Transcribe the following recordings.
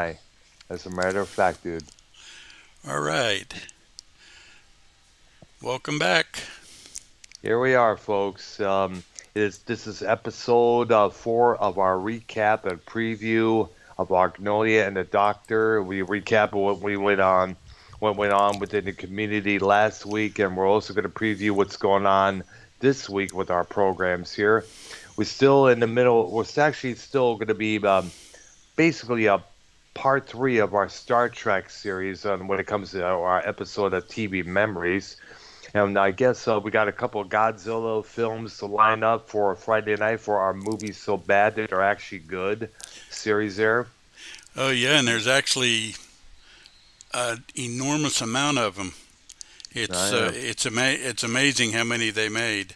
Hi. As a matter of fact, dude. All right. Welcome back. Here we are, folks. This is episode 4 of our recap and preview of Arknolia and the Doctor. We recap what went on within the community last week, and we're also going to preview what's going on this week with our programs here. We're still in the middle. Actually still going to be basically a part 3 of our Star Trek series on when it comes to our episode of TV memories. And I guess we got a couple of Godzilla films to line up for Friday night for our movies so bad that are actually good series there. Oh yeah, and there's actually an enormous amount of them. I am. It's amazing how many they made.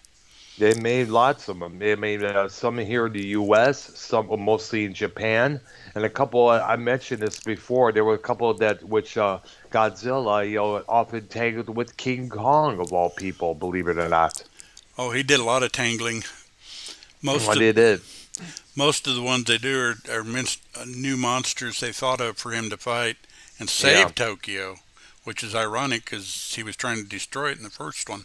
They made lots of them. They made some here in the U.S., some mostly in Japan, and a couple. I mentioned this before. There were a couple that which Godzilla, often tangled with King Kong of all people. Believe it or not, Oh, he did a lot of tangling. Most what of they did. most of the ones they do are new monsters they thought of for him to fight and Yeah. save Tokyo, which is ironic because he was trying to destroy it in the first one.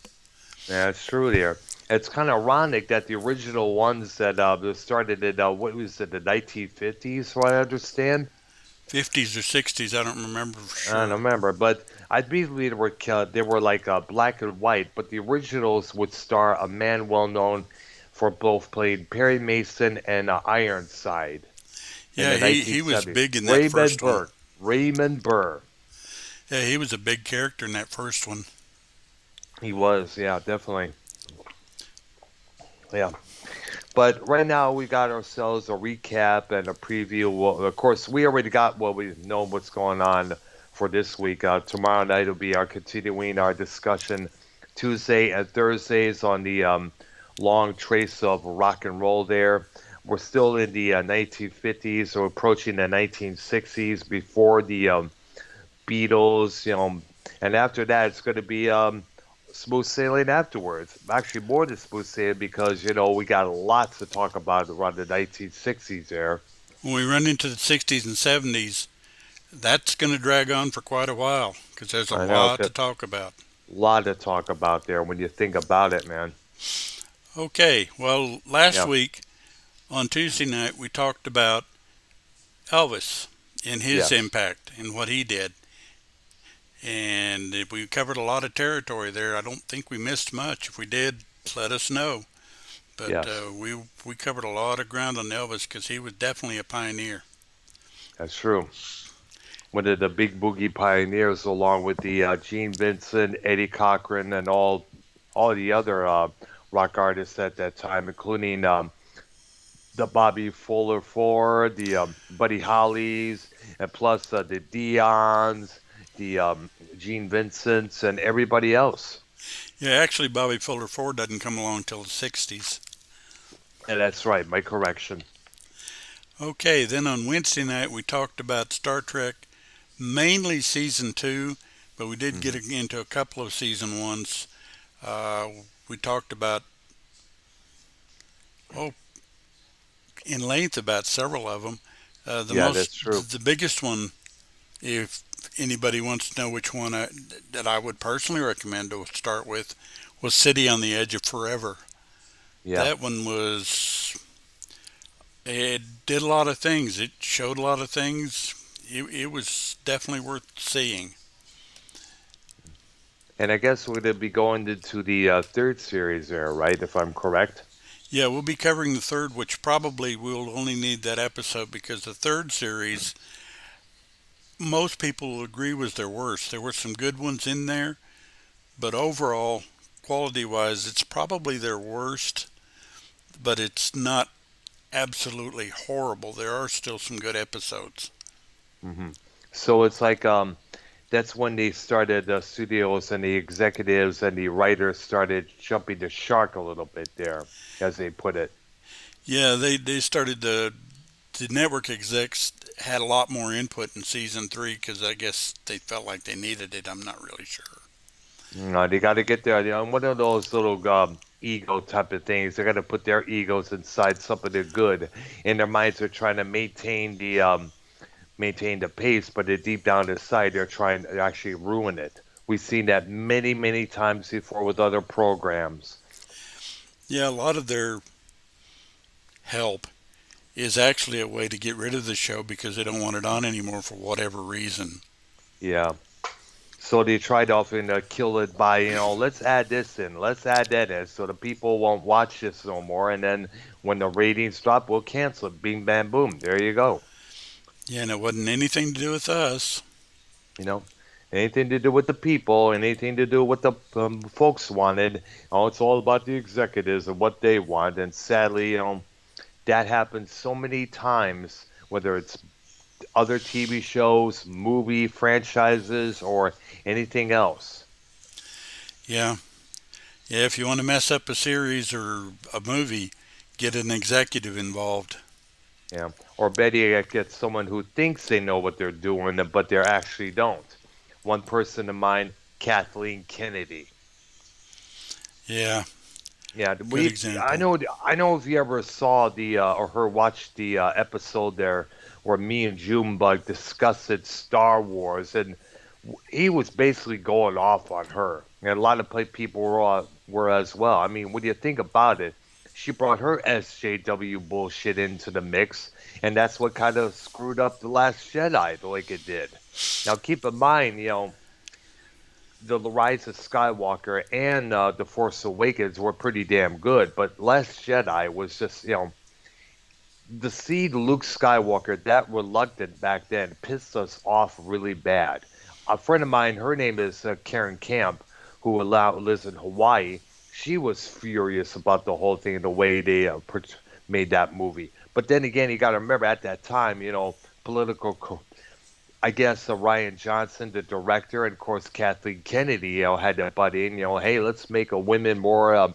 Yeah, it's true there. It's kind of ironic that the original ones that started in what was it, the 1950s, so I understand. 50s or 60s, I don't remember for I don't sure. remember, but I believe they were like black and white. But the originals would star a man well known for both playing Perry Mason and Ironside in Yeah, the he was 1970s. big in that first one. Raymond Burr. Yeah, he was a big character in that first one. He was, yeah, definitely, yeah. But right now we got ourselves a recap and a preview. Well, of course, we already got what we know what's going on for this week. Tomorrow night will be our continuing our discussion. Tuesday and Thursdays on the long trace of rock and roll. There, we're still in the 1950s, so approaching the 1960s before the Beatles. And after that, it's going to be smooth sailing afterwards. Actually, more than smooth sailing because we got lots to talk about around the 1960s there. When we run into the 60s and 70s, that's going to drag on for quite a while because there's a I know lot to that talk about. a lot to talk about there when you think about it, man. Okay, well, last Yeah. week on Tuesday night, we talked about Elvis and his Yes. impact and what he did. And if we covered a lot of territory there. I don't think we missed much. If we did, let us know. But Yes. we covered a lot of ground on Elvis because he was definitely a pioneer. That's true. One of the big boogie pioneers, along with the Gene Vincent, Eddie Cochran, and all the other rock artists at that time, including the Bobby Fuller Ford, the Buddy Hollies, and plus the Dions, the Gene Vincents, and everybody else. Yeah, actually, Bobby Fuller Ford doesn't come along till the 60s. And that's right, my correction. Okay, then on Wednesday night, we talked about Star Trek, mainly season two, but we did get Hmm. into a couple of season ones. Uh, we talked about, oh, in length about several of them. Yeah, that's true. The biggest one, if anybody wants to know which one that I would personally recommend to start with, was City on the Edge of Forever. Yeah. That one was, it did a lot of things. It showed a lot of things. It was definitely worth seeing. And I guess we're going to be going into the third series there, right? If I'm correct. Yeah, we'll be covering the third, which probably we'll only need that episode because the third series, most people will agree was their worst. There were some good ones in there, but overall, quality wise, it's probably their worst, but it's not absolutely horrible. There are still some good episodes. Hmm. So it's like that's when they started the studios and the executives and the writers started jumping the shark a little bit there, as they put it. Yeah, they started the network execs had a lot more input in season three because I guess they felt like they needed it. I'm not really sure. They got to get there. One of those little ego type of things. They got to put their egos inside something they're good. In their minds, they're trying to maintain maintain the pace, but deep down inside, they're trying to actually ruin it. We've seen that many, many times before with other programs. Yeah, a lot of their help is actually a way to get rid of the show because they don't want it on anymore for whatever reason. Yeah. So they tried to often kill it by, let's add this in, let's add that in, so the people won't watch this no more. And then when the ratings drop, we'll cancel it. Bing, bam, boom. There you go. Yeah, and it wasn't anything to do with us. You know, anything to do with the people, anything to do with the folks wanted. Oh, it's all about the executives and what they want. And sadly, that happens so many times, whether it's other TV shows, movie franchises, or anything else. Yeah, yeah. If you want to mess up a series or a movie, get an executive involved. Yeah. Or better yet, get someone who thinks they know what they're doing, but they actually don't. One person in mind, Kathleen Kennedy. Yeah, Yeah, good we. I example. know. I know if you ever saw the or her watched the episode there where me and Junebug discussed Star Wars, and he was basically going off on her, and a lot of people were as well. I mean, when you think about it, she brought her SJW bullshit into the mix, and that's what kind of screwed up the Last Jedi like it did. Now, keep in mind, the Rise of Skywalker and the Force Awakens were pretty damn good, but Last Jedi was just, to see Luke Skywalker that reluctant back then pissed us off really bad. A friend of mine, her name is Karen Camp, who lives in Hawaii. She was furious about the whole thing and the way they made that movie. But then again, you got to remember at that time, political. I guess Ryan Johnson, the director, and of course Kathleen Kennedy, had to butt in. Hey, let's make a women more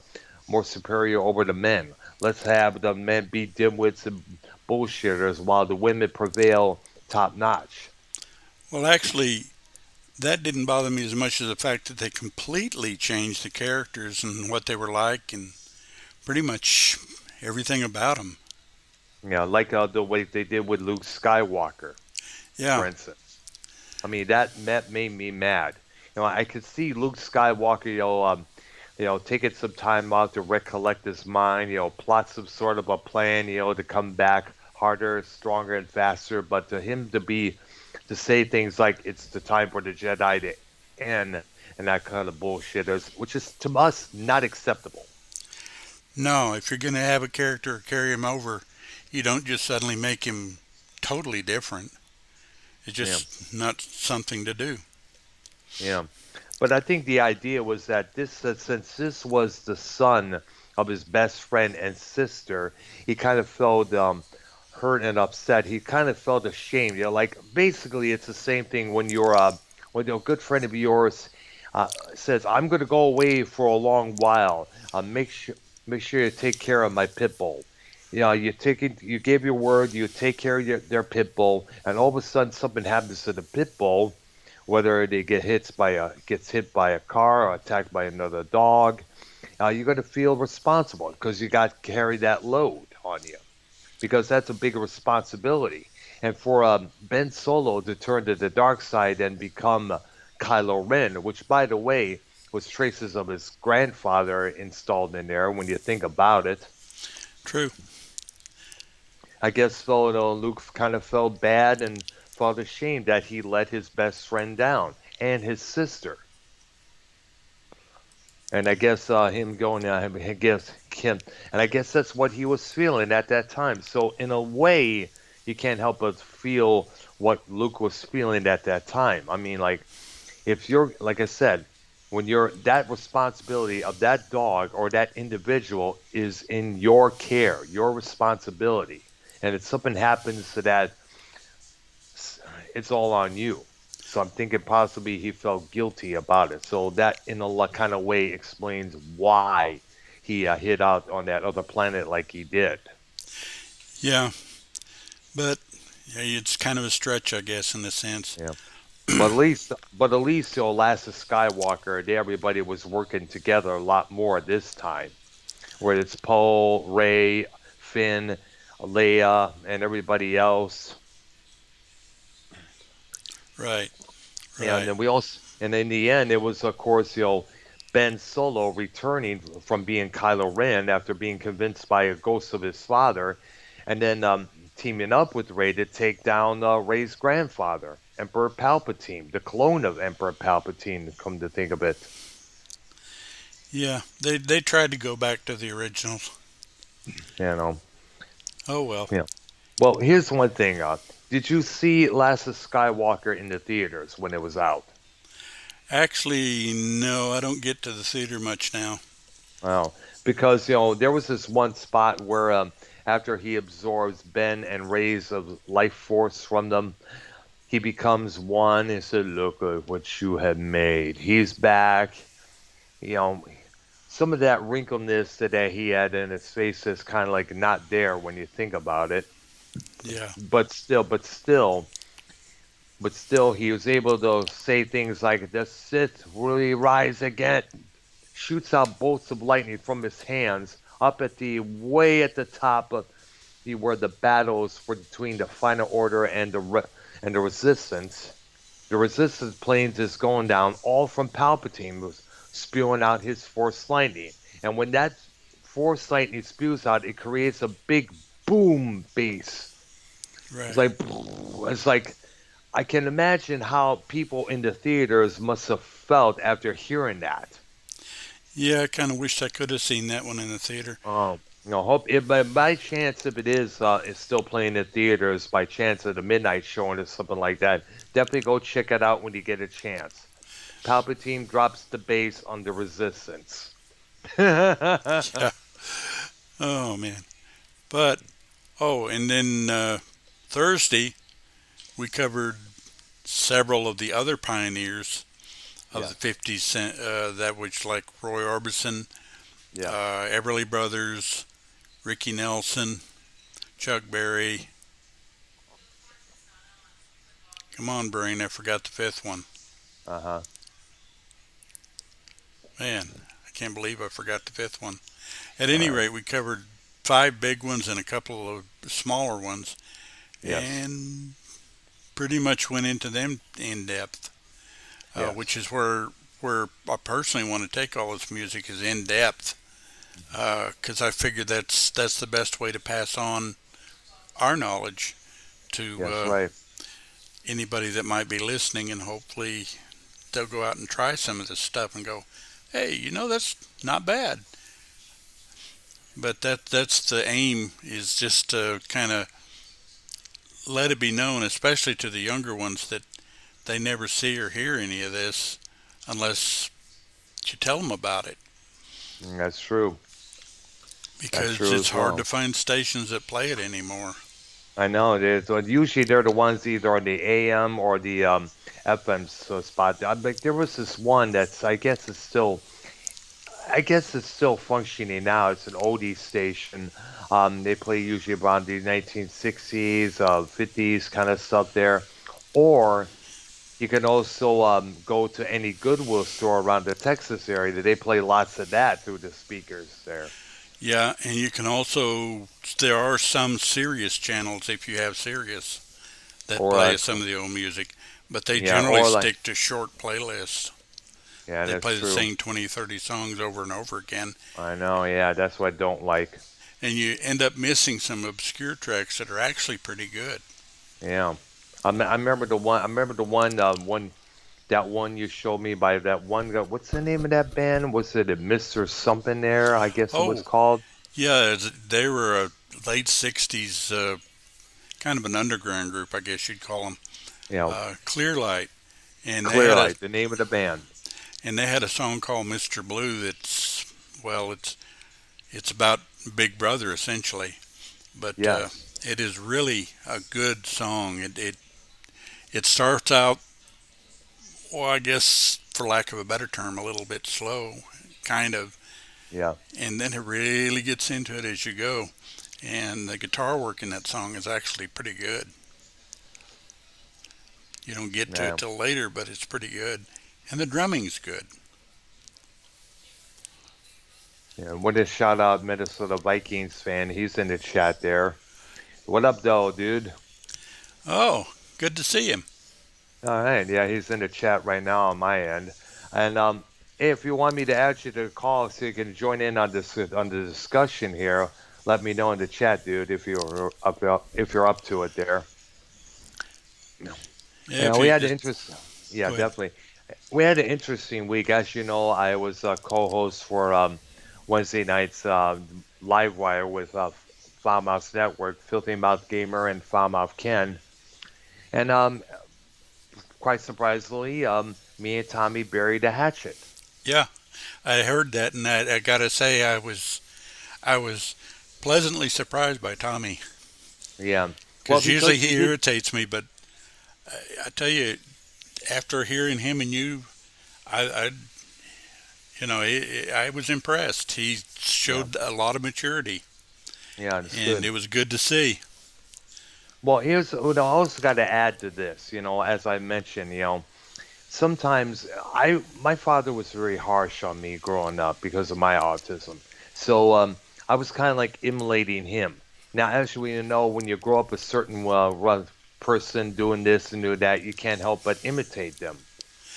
superior over the men. Let's have the men be dimwits and bullshitters while the women prevail top notch. Well, actually, that didn't bother me as much as the fact that they completely changed the characters and what they were like and pretty much everything about them. Like the way they did with Luke Skywalker, Yeah, for instance. I mean, that made me mad. I could see Luke Skywalker, taking some time out to recollect his mind, plot some sort of a plan, to come back harder, stronger, and faster. But to him to say things like it's the time for the Jedi to end and that kind of bullshit, which is to us not acceptable. no, if you're going to have a character carry him over, you don't just suddenly make him totally different. It's Yeah, just not something to do. yeah. But I think the idea was that since this was the son of his best friend and sister, he kind of felt hurt and upset. He kind of felt ashamed. Like basically, it's the same thing when a good friend of yours says, "I'm going to go away for a long while. Make sure you take care of my pit bull." You gave your word, you take care of their pit bull, and all of a sudden something happens to the pit bull, whether they gets hit by a car or attacked by another dog. You're going to feel responsible because you got to carry that load on you because that's a big responsibility. And for Ben Solo to turn to the dark side and become Kylo Ren, which, by the way, was traces of his grandfather installed in there when you think about it. True. I guess so, Luke kind of felt bad and felt ashamed that he let his best friend down and his sister. And I guess him going, I guess him, and I guess that's what he was feeling at that time. So in a way, you can't help but feel what Luke was feeling at that time. I mean, like if you're, like I said, when you're that responsibility of that dog or that individual is in your care, your responsibility, and if something happens to that, it's all on you. So I'm thinking possibly he felt guilty about it. So that, in a kind of way, explains why he hid out on that other planet like he did. Yeah, but yeah, it's kind of a stretch, I guess, in a sense. Yeah. But at least, Last Skywalker, everybody was working together a lot more this time. Where it's Poe, Ray, Finn, Leia, and everybody else. Right. Yeah, and Right. then we also, and in the end, it was of course, Ben Solo returning from being Kylo Ren after being convinced by a ghost of his father, and then teaming up with Rey to take down Rey's grandfather, Emperor Palpatine, the clone of Emperor Palpatine. Come to think of it, Yeah. They tried to go back to the originals. you know. Oh well. Yeah. Well, here's one thing. Did you see Last of Skywalker in the theaters when it was out? Actually, no, I don't get to the theater much now. Oh, because there was this one spot where after he absorbs Ben and Rey's of life force from them, he becomes one and said, "Look at what you have made." He's back. You know, some of that wrinkleness that he had in his face is kind of like not there when you think about it. Yeah. But still, he was able to say things like, "The Sith really rise again." Shoots out bolts of lightning from his hands up at the way at the top of where the battles for between the Final Order and the Resistance. The Resistance planes is going down, all from Palpatine was spewing out his Force lightning, and when that Force lightning spews out, it creates a big boom bass. It's Right. like it's like I can imagine how people in the theaters must have felt after hearing that. Yeah, I kind of wished I could have seen that one in the theater. Hope if by chance if it is it's still playing in theaters by chance at a midnight showing or something like that, definitely go check it out when you get a chance. Palpatine drops the base on the Resistance. Yeah. Oh man. But and then Thursday we covered several of the other pioneers of the Yes, 50s, that which like Roy Orbison, yeah. Everly Brothers, Ricky Nelson, Chuck Berry. Come on, brain, I forgot the fifth one. Uh huh. Man, I can't believe I forgot the fifth one. At All any right. rate, we covered five big ones and a couple of smaller ones, Yes. and pretty much went into them in depth, which Yes. is where I personally want to take all this music is in depth, because I figure that's the best way to pass on our knowledge to Yes. Right. anybody that might be listening, and hopefully they'll go out and try some of this stuff and go, hey, that's not bad. But that's the aim, is just to kind of let it be known, especially to the younger ones, that they never see or hear any of this unless you tell them about it, That's true. That's because true it's as hard well. to find stations that play it anymore. I know it is. Well, usually they're the ones either on the AM or the FM spot. Like there was this one that's I guess it's still functioning now. It's an oldie station. They play usually around the 1960s, 50s kind of stuff there. Or you can also go to any Goodwill store around the Texas area that they play lots of that through the speakers there. Yeah, and you can also, there are some Sirius channels, if you have Sirius, that Or play some of the old music, but they yeah, generally or like stick to short playlists. yeah, They that's play the true. same 20, 30 songs over and over again, I know. Yeah, that's what I don't like. and you end up missing some obscure tracks that are actually pretty good. Yeah. I remember the one. I remember the one that one you showed me by that one guy. What's the name of that band? Was it a Mister Something there? I guess it was Oh, called. yeah, they were a late 60s, kind of an underground group, I guess you'd call them, You know, Clearlight, and they had a Clearlight, the name of the band. and they had a song called Mr. Blue that's, well, it's about Big Brother essentially, but Yes. it is really a good song. It starts out, well, I guess for lack of a better term, a little bit slow, kind of, Yeah. and then it really gets into it as you go. And the guitar work in that song is actually pretty good. You don't get to it Yeah. till later, but it's pretty good, and the drumming's good. Yeah. Want to shout out Minnesota Vikings fan. He's in the chat there. What up, though, dude? Oh, good to see him. All right. Yeah, he's in the chat right now on my end. And if you want me to add you to the call so you can join in on the discussion here, let me know in the chat, dude, if you're up to it there. Yeah, Yeah, if we you had an just interest. Yeah, go ahead. definitely. We had an interesting week. As you know, I was a co-host for Wednesday night's live wire with Foulmouth Network, Filthy Mouth Gamer, and Foulmouth Ken. And quite surprisingly, me and Tommy buried a hatchet. Yeah, I heard that, and I gotta say, I was pleasantly surprised by Tommy Yeah. Well, because usually because he he did. irritates me, but I tell you, after hearing him and you, I I was impressed. He Yeah. showed a lot of maturity, Yeah, it's and good. it was good to see. Well, here's what I also got to add to this. As I mentioned, sometimes my father was very harsh on me growing up because of my autism. So I was kind of like emulating him. Now, as we know, when you grow up a certain person doing this and doing that, you can't help but imitate them.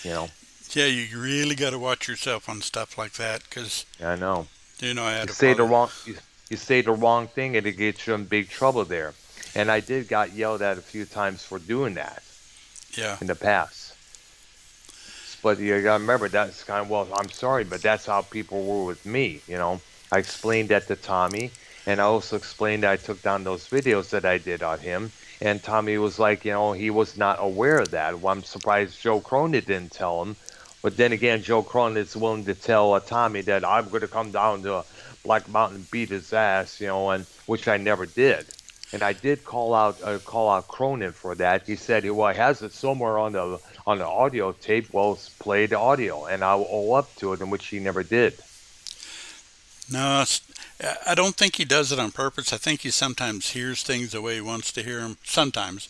You know, Yeah, you really got to watch yourself on stuff like that because I know. I You had a say the father. wrong you say the wrong thing and it gets you in big trouble there. And I did got yelled at a few times for doing that Yeah, in the past. But you gotta remember that's kind of well, I'm sorry, but that's how people were with me. I explained that to Tommy, and I also explained that I took down those videos that I did on him. And Tommy was like, he was not aware of that. Well, I'm surprised Joe Cronin didn't tell him. But then again, Joe Cronin is willing to tell Tommy that I'm going to come down to Black Mountain and beat his ass, and which I never did. And I did call out Cronin for that. He said, well, he has it somewhere on the audio tape. Well, play the audio, and I will owe up to it, in which he never did. no, I don't think he does it on purpose. I think he sometimes hears things the way he wants to hear them. Sometimes,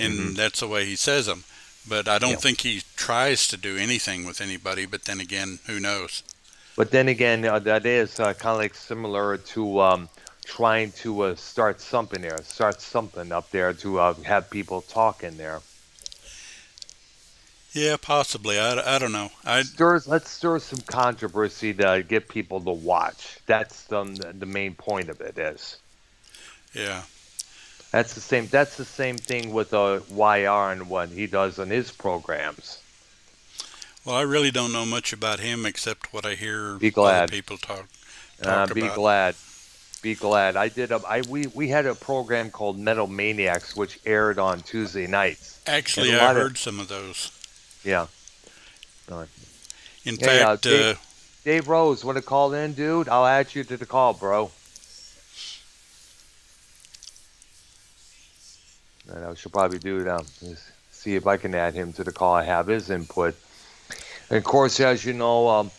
Hmm. and that's the way he says them. But I don't Yeah. think he tries to do anything with anybody. But then again, who knows? But then again, that is kind of like similar to trying to start something up there to have people talk in there. Yeah, possibly. I don't know. Let's stir some controversy to get people to watch. That's the main point of it is. Yeah. That's the same thing with YR and what he does on his programs. Well, I really don't know much about him except what I hear Be other glad. people talk Be about. glad. Be glad. I did. We had a program called Metal Maniacs, which aired on Tuesday nights, and a Actually, I lot of heard some of those. yeah. uh, In Hey, fact, Dave Rose, want to call in, dude? I'll add you to the call, bro. And I should probably do it. See if I can add him to the call. I have his input. And of course, as you know,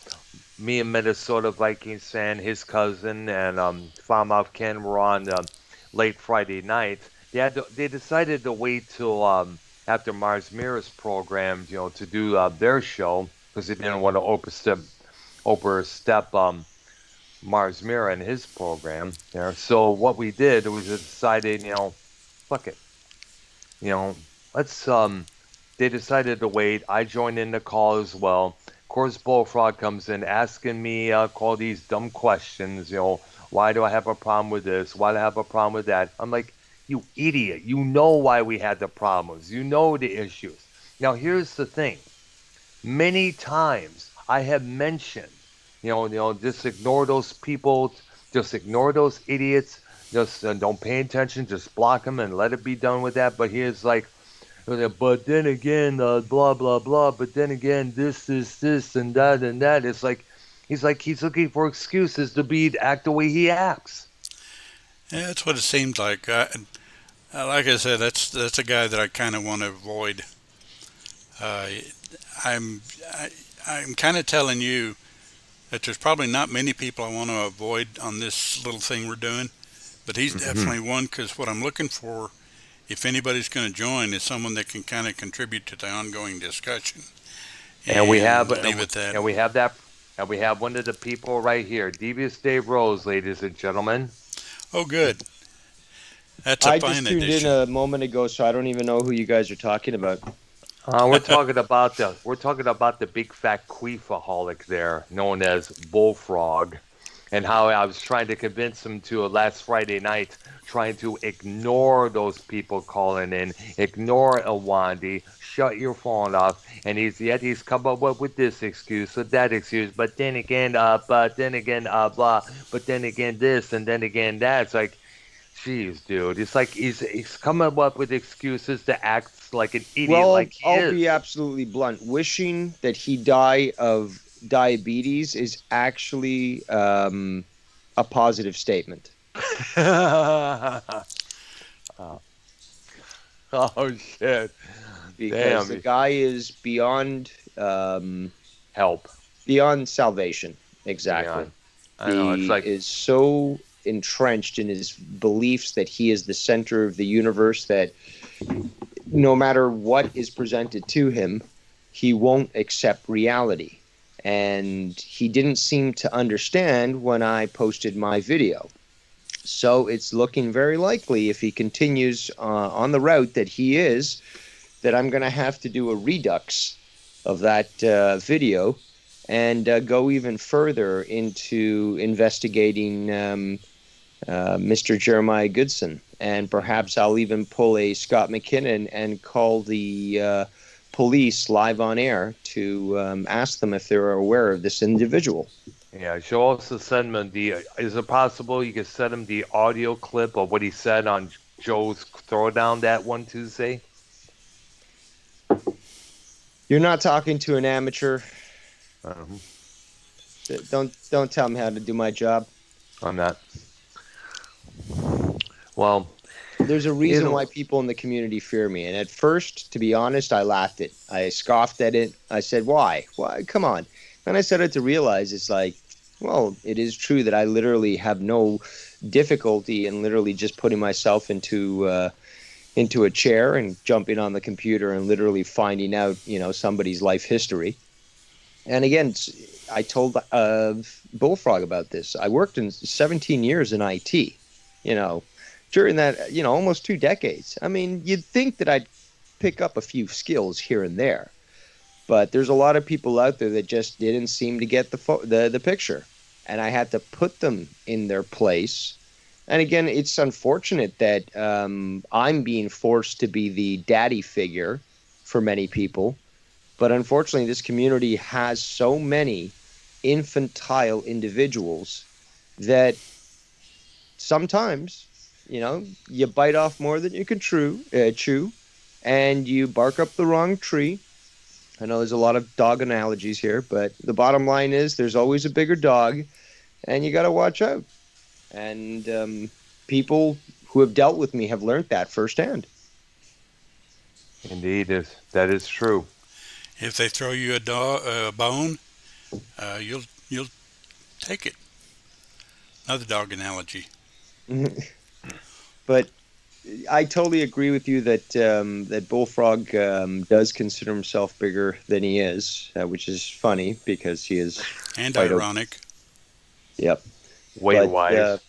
me and Minnesota Vikings fan, his cousin, and Farmouth Ken were on late Friday night. They decided to wait till after Mars Mirror's program, to do their show because they didn't want to overstep Mars Mirror and his program there. So what we did was just decided, fuck it, you know, let's they decided to wait. I joined in the call as well. Of course, Bullfrog comes in asking me all these dumb questions. Why do I have a problem with this? Why do I have a problem with that? I'm like, you idiot. You know why we had the problems. You know the issues. Now, here's the thing. Many times I have mentioned, just ignore those people, just ignore those idiots, just don't pay attention, just block them and let it be done with that. But here's like, but then again, blah blah blah. But then again, this and that. It's like he's looking for excuses to act the way he acts. yeah, that's what it seems like. Like I said, that's a guy that I kind of want to avoid. Uh, I'm I, I'm kind of telling you that there's probably not many people I want to avoid on this little thing we're doing, but he's Hmm. definitely one because what I'm looking for, if anybody's going to join, is someone that can kind of contribute to the ongoing discussion And we have and leave it that. and we have that and we have one of the people right here, Devious Dave Rose, ladies and gentlemen. Oh, good. That's a I fine just tuned in addition. a moment ago, so I don't even know who you guys are talking about. We're talking about the big fat queefaholic there, known as Bullfrog, and how I was trying to convince him to last Friday night, trying to ignore those people calling in, ignore Awandi, shut your phone off, and he's come up with this excuse or that excuse, but then again, blah, but then again this, and then again that. It's like, jeez, dude, it's like he's coming up with excuses to act like an idiot, Well, like he I'll be is. absolutely blunt. Wishing that he die of diabetes is actually a positive statement Oh, oh shit! because the Damn, guy is help beyond salvation. beyond. Exactly. I know. It's He like, is so entrenched in his beliefs that he is the center of the universe that no matter what is presented to him, he won't accept reality. And he didn't seem to understand when I posted my video. So it's looking very likely, if he continues on the route that he is, that I'm going to have to do a redux of that video and go even further into investigating Mr. Jeremiah Goodson. And perhaps I'll even pull a Scott McKinnon and call the police live on air to ask them if they're aware of this individual. yeah. She'll also send him the. Is it possible you could send him the audio clip of what he said on Joe's Throwdown that one Tuesday? You're not talking to an amateur. Um, Don't tell me how to do my job. on that. Well, There's a you reason why know, people in the community fear me. And at first, to be honest, I laughed it. I scoffed at it. I said, why? Why? Come on. Then I started to realize it's like, well, it is true that I literally have no difficulty in literally just putting myself into a chair and jumping on the computer and literally finding out, somebody's life history. And again, I told Bullfrog about this. I worked in 17 years in IT, you know, during that, almost 2 decades. I mean, you'd think that I'd pick up a few skills here and there, but there's a lot of people out there that just didn't seem to get the picture, and I had to put them in their place. And again, it's unfortunate that I'm being forced to be the daddy figure for many people, but unfortunately, this community has so many infantile individuals that sometimes, you bite off more than you can chew, and you bark up the wrong tree. I know there's a lot of dog analogies here, but the bottom line is there's always a bigger dog, and you got to watch out. And people who have dealt with me have learned that firsthand. indeed, that is true. If they throw you a bone, you'll take it. Another dog analogy. But I totally agree with you that Bullfrog does consider himself bigger than he is, which is funny because he is And quite a ironic. yep. Weight But wise.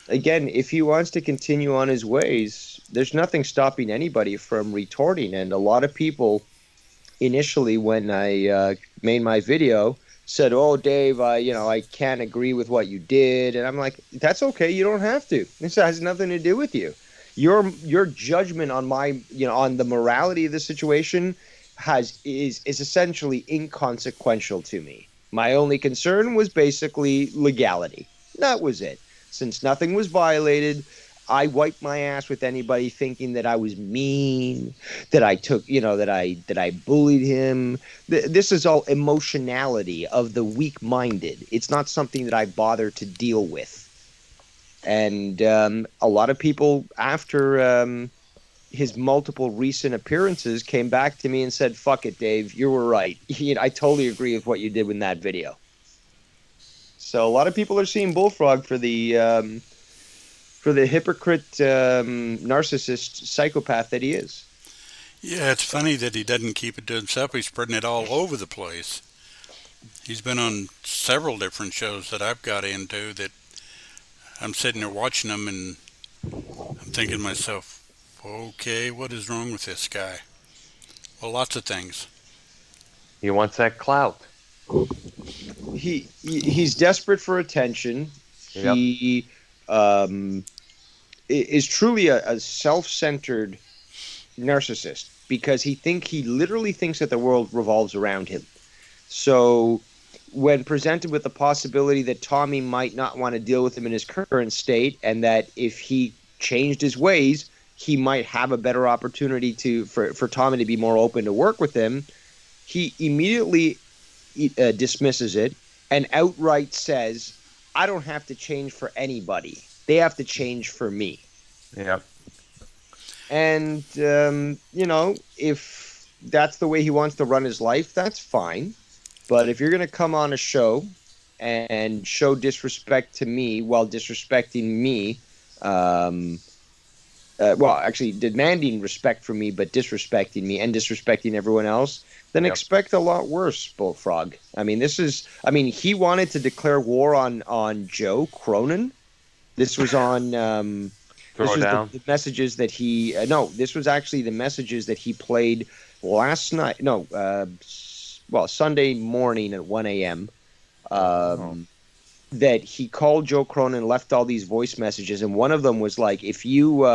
again, if he wants to continue on his ways, there's nothing stopping anybody from retorting. And a lot of people initially, when I made my video, said, "Oh, Dave, I can't agree with what you did," and I'm like, "That's okay. You don't have to. This has nothing to do with you. Your judgment on on the morality of the situation is essentially inconsequential to me. My only concern was basically legality. That was it. Since nothing was violated, I wiped my ass with anybody thinking that I was mean, that I took, that I bullied him. This is all emotionality of the weak-minded. It's not something that I bother to deal with. And a lot of people after his multiple recent appearances came back to me and said, "Fuck it, Dave, you were right. I totally agree with what you did in that video." So a lot of people are seeing Bullfrog for the hypocrite, narcissist, psychopath that he is. Yeah, it's funny that he doesn't keep it to himself. He's spreading it all over the place. He's been on several different shows that I've got into that I'm sitting there watching them and I'm thinking to myself, okay, what is wrong with this guy? Well, lots of things. He wants that clout. He's desperate for attention. Yep. He is truly a self-centered narcissist because he literally thinks that the world revolves around him. So when presented with the possibility that Tommy might not want to deal with him in his current state, and that if he changed his ways, he might have a better opportunity for Tommy to be more open to work with him, he immediately dismisses it and outright says, I don't have to change for anybody. They have to change for me. Yep. And, if that's the way he wants to run his life, that's fine. But if you're going to come on a show and show disrespect to me while disrespecting me, actually demanding respect from me, but disrespecting me and disrespecting everyone else, then expect a lot worse, Bullfrog. I mean, he wanted to declare war on Joe Cronin. This was on the messages that he this was actually the messages that he played last night. Sunday morning at 1 a.m. That he called Joe Cronin and left all these voice messages, and one of them was like, if you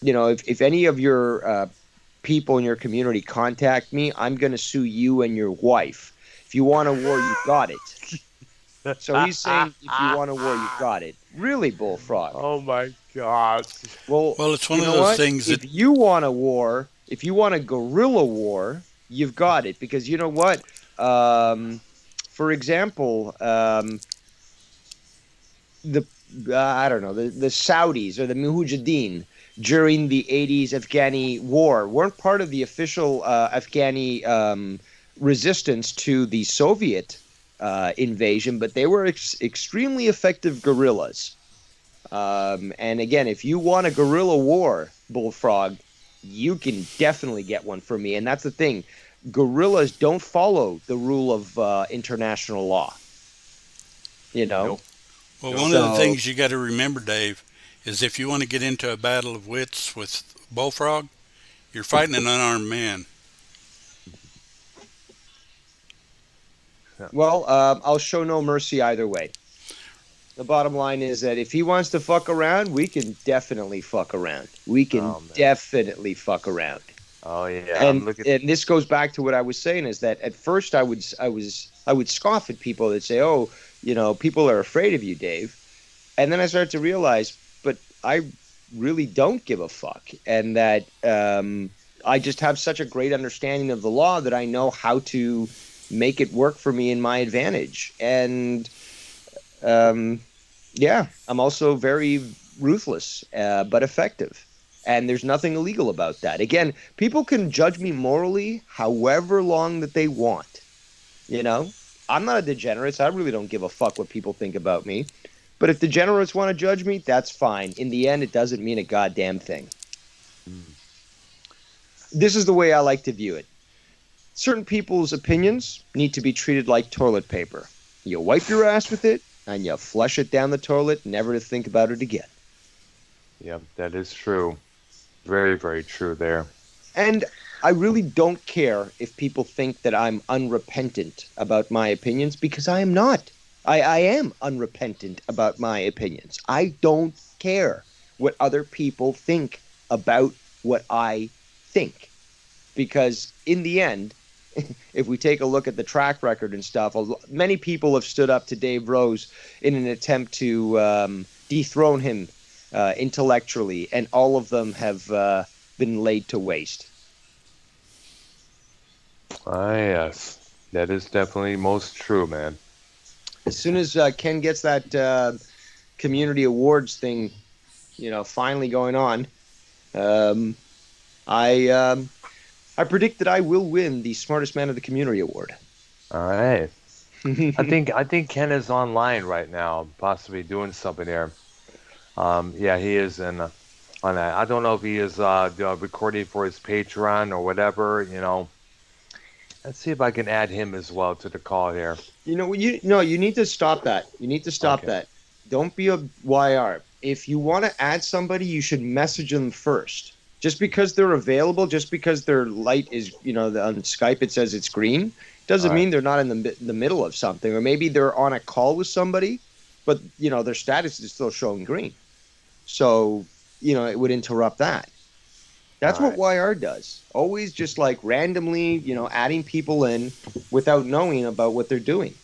if any of your people in your community contact me, I'm going to sue you and your wife. If you want a war, you got it. So he's saying, if you want a war, you got it. Really, Bullfrog. Oh my God. Well, it's one of those things that if you want a war, if you want a guerrilla war, you've got it. Because you know what? For example, the Saudis or the Mujahideen during the 80s Afghani war weren't part of the official Afghani resistance to the Soviet invasion, but they were extremely effective guerrillas. And again, if you want a guerrilla war, Bullfrog, you can definitely get one for me. And that's the thing. Guerrillas don't follow the rule of international law. Nope. Well, one of the things you got to remember, Dave, is if you want to get into a battle of wits with Bullfrog, you're fighting an unarmed man. Well, I'll show no mercy either way. The bottom line is that if he wants to fuck around, we can definitely fuck around. Definitely fuck around. Oh yeah. And this goes back to what I was saying, is that at first I would scoff at people that say, "Oh, people are afraid of you, Dave," and then I started to realize, but I really don't give a fuck, and that I just have such a great understanding of the law that I know how to make it work for me in my advantage. And I'm also very ruthless, but effective. And there's nothing illegal about that. Again, people can judge me morally however long that they want. I'm not a degenerate, so I really don't give a fuck what people think about me. But if degenerates want to judge me, that's fine. In the end, it doesn't mean a goddamn thing. This is the way I like to view it. Certain people's opinions need to be treated like toilet paper. You wipe your ass with it, and you flush it down the toilet, never to think about it again. Yep, that is true. Very, very true there. And I really don't care if people think that I'm unrepentant about my opinions, because I am not. I am unrepentant about my opinions. I don't care what other people think about what I think. Because in the end, if we take a look at the track record and stuff, many people have stood up to Dave Rose in an attempt to dethrone him intellectually, and all of them have been laid to waste. Yes. That is definitely most true, man. As soon as Ken gets that community awards thing, finally going on, I predict that I will win the Smartest Man of the Community award. All right. I think Ken is online right now, possibly doing something there. He is on that. I don't know if he is recording for his Patreon or whatever. Let's see if I can add him as well to the call here. You need to stop that. You need to stop that. Don't be a YR. If you want to add somebody, you should message them first. Just because they're available, just because their light is, on Skype it says it's green, All doesn't right. mean they're not in the middle of something. Or maybe they're on a call with somebody, but their status is still showing green. So, it would interrupt that. That's All what right. YR does. Always just like randomly, adding people in without knowing about what they're doing.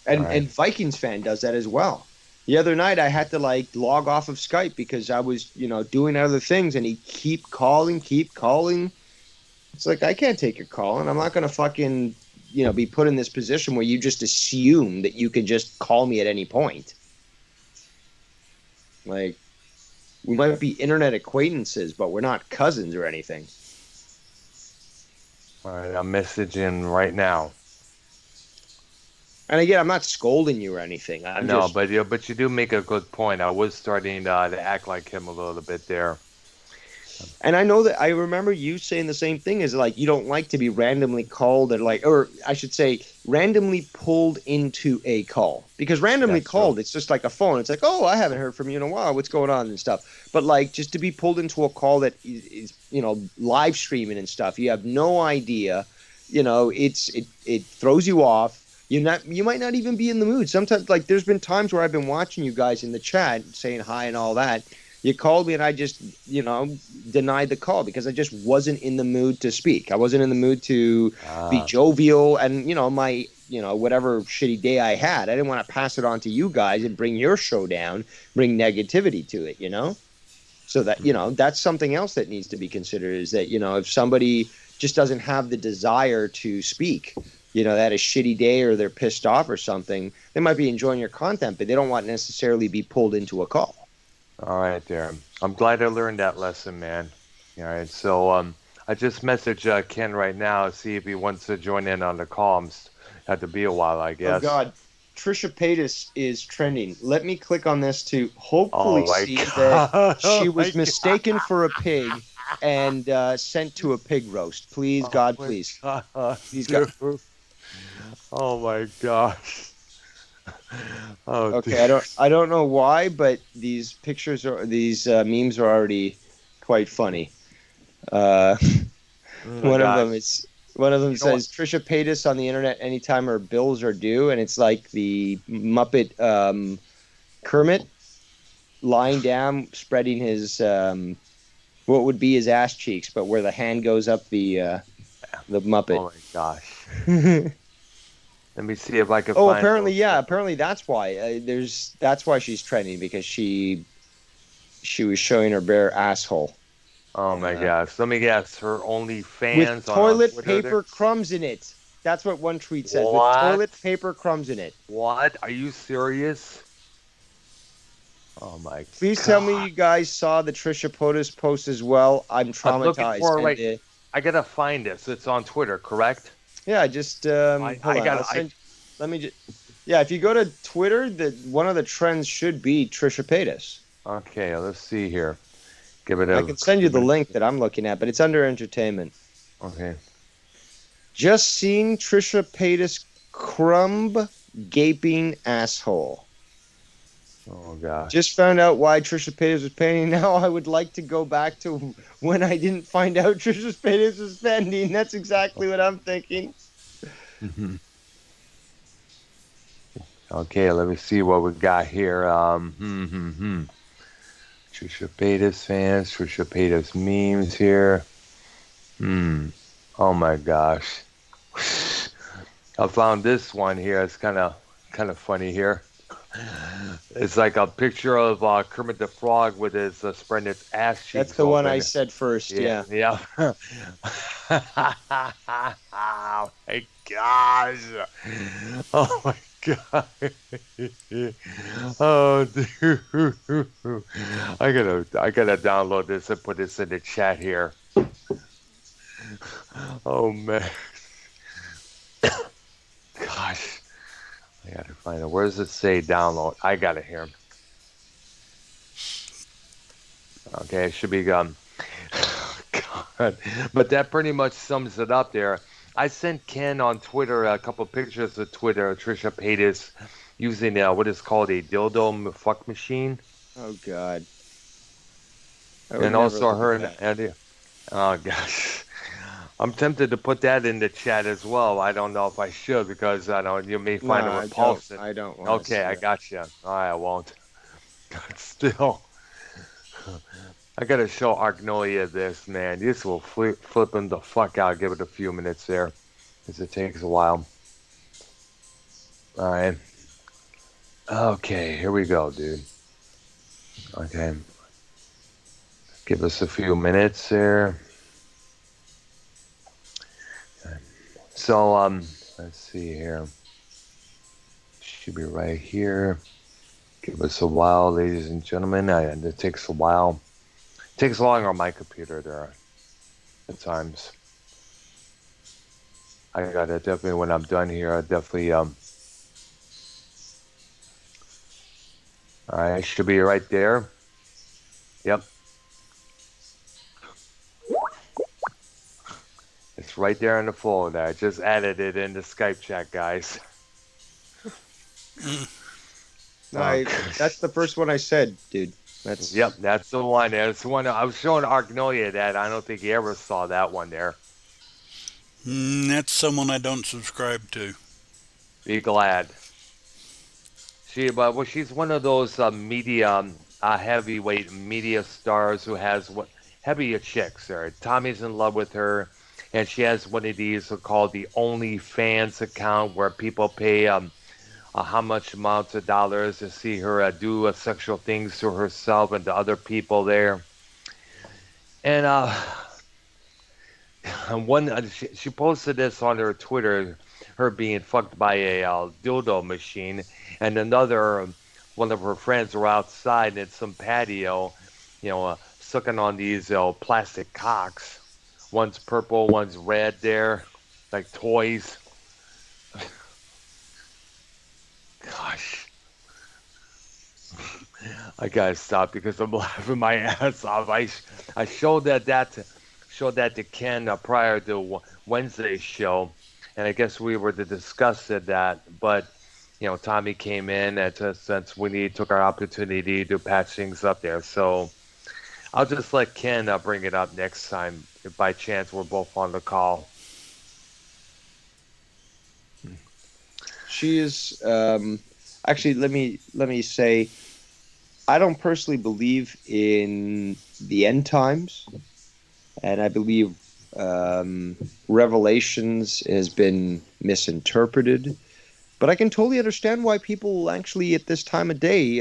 All And right. Vikings fan does that as well. The other night I had to like log off of Skype because I was, doing other things and he keep calling. It's like I can't take your call and I'm not gonna fucking, be put in this position where you just assume that you can just call me at any point. Like we might be internet acquaintances, but we're not cousins or anything. All right. I'm messaging right now. And again, I'm not scolding you or anything. I I'm know, just, but you do make a good point. I was starting to act like him a little bit there. and I know that I remember you saying the same thing is like you don't like to be randomly called or I should say randomly pulled into a call because randomly That's true. called, it's just like a phone. It's like, oh, I haven't heard from you in a while. What's going on and stuff. But like just to be pulled into a call that is live streaming and stuff, you have no idea. It throws you off. You might not even be in the mood. Sometimes, like, there's been times where I've been watching you guys in the chat saying hi and all that. You called me and I just, denied the call because I just wasn't in the mood to speak. I wasn't in the mood to be Ah, jovial and, my, whatever shitty day I had. I didn't want to pass it on to you guys and bring your show down, bring negativity to it. So that, that's something else that needs to be considered is that, if somebody just doesn't have the desire to speak, they had a shitty day or they're pissed off or something, they might be enjoying your content, but they don't want to necessarily be pulled into a call. all right, there. I'm glad I learned that lesson, man. All right, so I just messaged Ken right now to see if he wants to join in on the comms. Had to be a while, I Oh, guess. God. Trisha Paytas is trending. Let me click on this to Oh hopefully my see that god! she Oh my was mistaken for a pig and sent to a pig roast. Please, god! God, Oh my please. god, Please, God. dude! Oh my gosh! Oh, dude. Okay, I don't know why, but these memes are already quite funny. Uh, Oh my one of gosh! them is one of them You know what? says Trisha Paytas on the internet anytime her bills are due, and it's like the Muppet Kermit lying down, spreading his what would be his ass cheeks, but where the hand goes up the Muppet. Oh my gosh! Let me see if I can Oh, find apparently, those. yeah. Apparently, that's why. That's why she's trending because she was showing her bare asshole Oh my uh, gosh! Let me guess. Her with OnlyFans on toilet Twitter there. paper crumbs in it. That's what one tweet says. With What? toilet paper crumbs in it. What? Are you serious? Oh my Please tell me god! you guys saw the Trisha Paytas post as well. I'm I'm looking traumatized. for And right. I gotta find this. It's on Twitter, correct? yeah, just I hold I on. gotta I'll I send. Let me just. Yeah, if you go to Twitter, one of the trends should be Trisha Paytas. okay. Let's see here. Give it I a can send you give the it link that I'm looking at, but it's under entertainment. okay. Just seen Trisha Paytas crumb gaping asshole. Oh gosh. Just found out why Trisha Paytas was painting. Now I would like to go back to when I didn't find out Trisha Paytas was spending. That's exactly what I'm thinking. Okay, let me see what we got here. Trisha Paytas fans, Trisha Paytas memes here. Oh my gosh. I found this one here. It's kind of funny here. It's like a picture of Kermit the Frog with his spreading his ass That's cheeks the one I open. said first. Yeah, Yeah. yeah. Oh my gosh. Oh my god. Oh dude. I gotta download this and put this in the chat here. Oh man. Gosh. I gotta find it. Where does it say download? I got it here. Okay, it should be God. But that pretty much sums it up there. I sent Ken on Twitter a couple pictures of Trisha Paytas using what is called a dildo fuck machine. Oh God. I would And never also look at her and that. Eddie. Oh gosh. I'm tempted to put that in the chat as well. I don't know if I should because I don't. You may No, find it repulsive. I don't want to Okay, see I that. got you. All right, I won't. But still, I gotta show Arknolia this, man. This will flip him the fuck out. Give it a few minutes there, because it takes a while. All right. Okay, here we go, dude. Okay, give us a few minutes there. Okay. So, let's see here. Should be right here. Give us a while, ladies and gentlemen. And it takes a while. It takes longer on my computer there at times. I gotta definitely when I'm done here. I definitely All right, should be right there. Yep, it's right there in the folder. I just added it in the Skype chat, guys. Mm. No, Okay. that's the first one I said, dude. That's Yep, that's the one. That's the one. I was showing Arknolia that. I don't think he ever saw that one there. That's someone I don't subscribe to. Be glad. But well, she's one of those media heavyweight media stars who has what heavier chicks there. Tommy's in love with her, and she has one of these called the OnlyFans account where people pay how much amounts of dollars to see her do sexual things to herself and to other people there. And one she posted this on her Twitter, her being fucked by a dildo machine, and another one of her friends were outside in some patio, sucking on these plastic cocks. One's purple, one's red. There, like toys. Gosh, I gotta stop because I'm laughing my ass off. I showed that to Ken prior to Wednesday's show, and I guess we were to discuss it that, but Tommy came in and since we took our opportunity to patch things up there. So I'll just let Ken bring it up next time if by chance we're both on the call. she is. Actually, let me say, I don't personally believe in the end times, and I believe Revelations has been misinterpreted. But I can totally understand why people actually at this time of day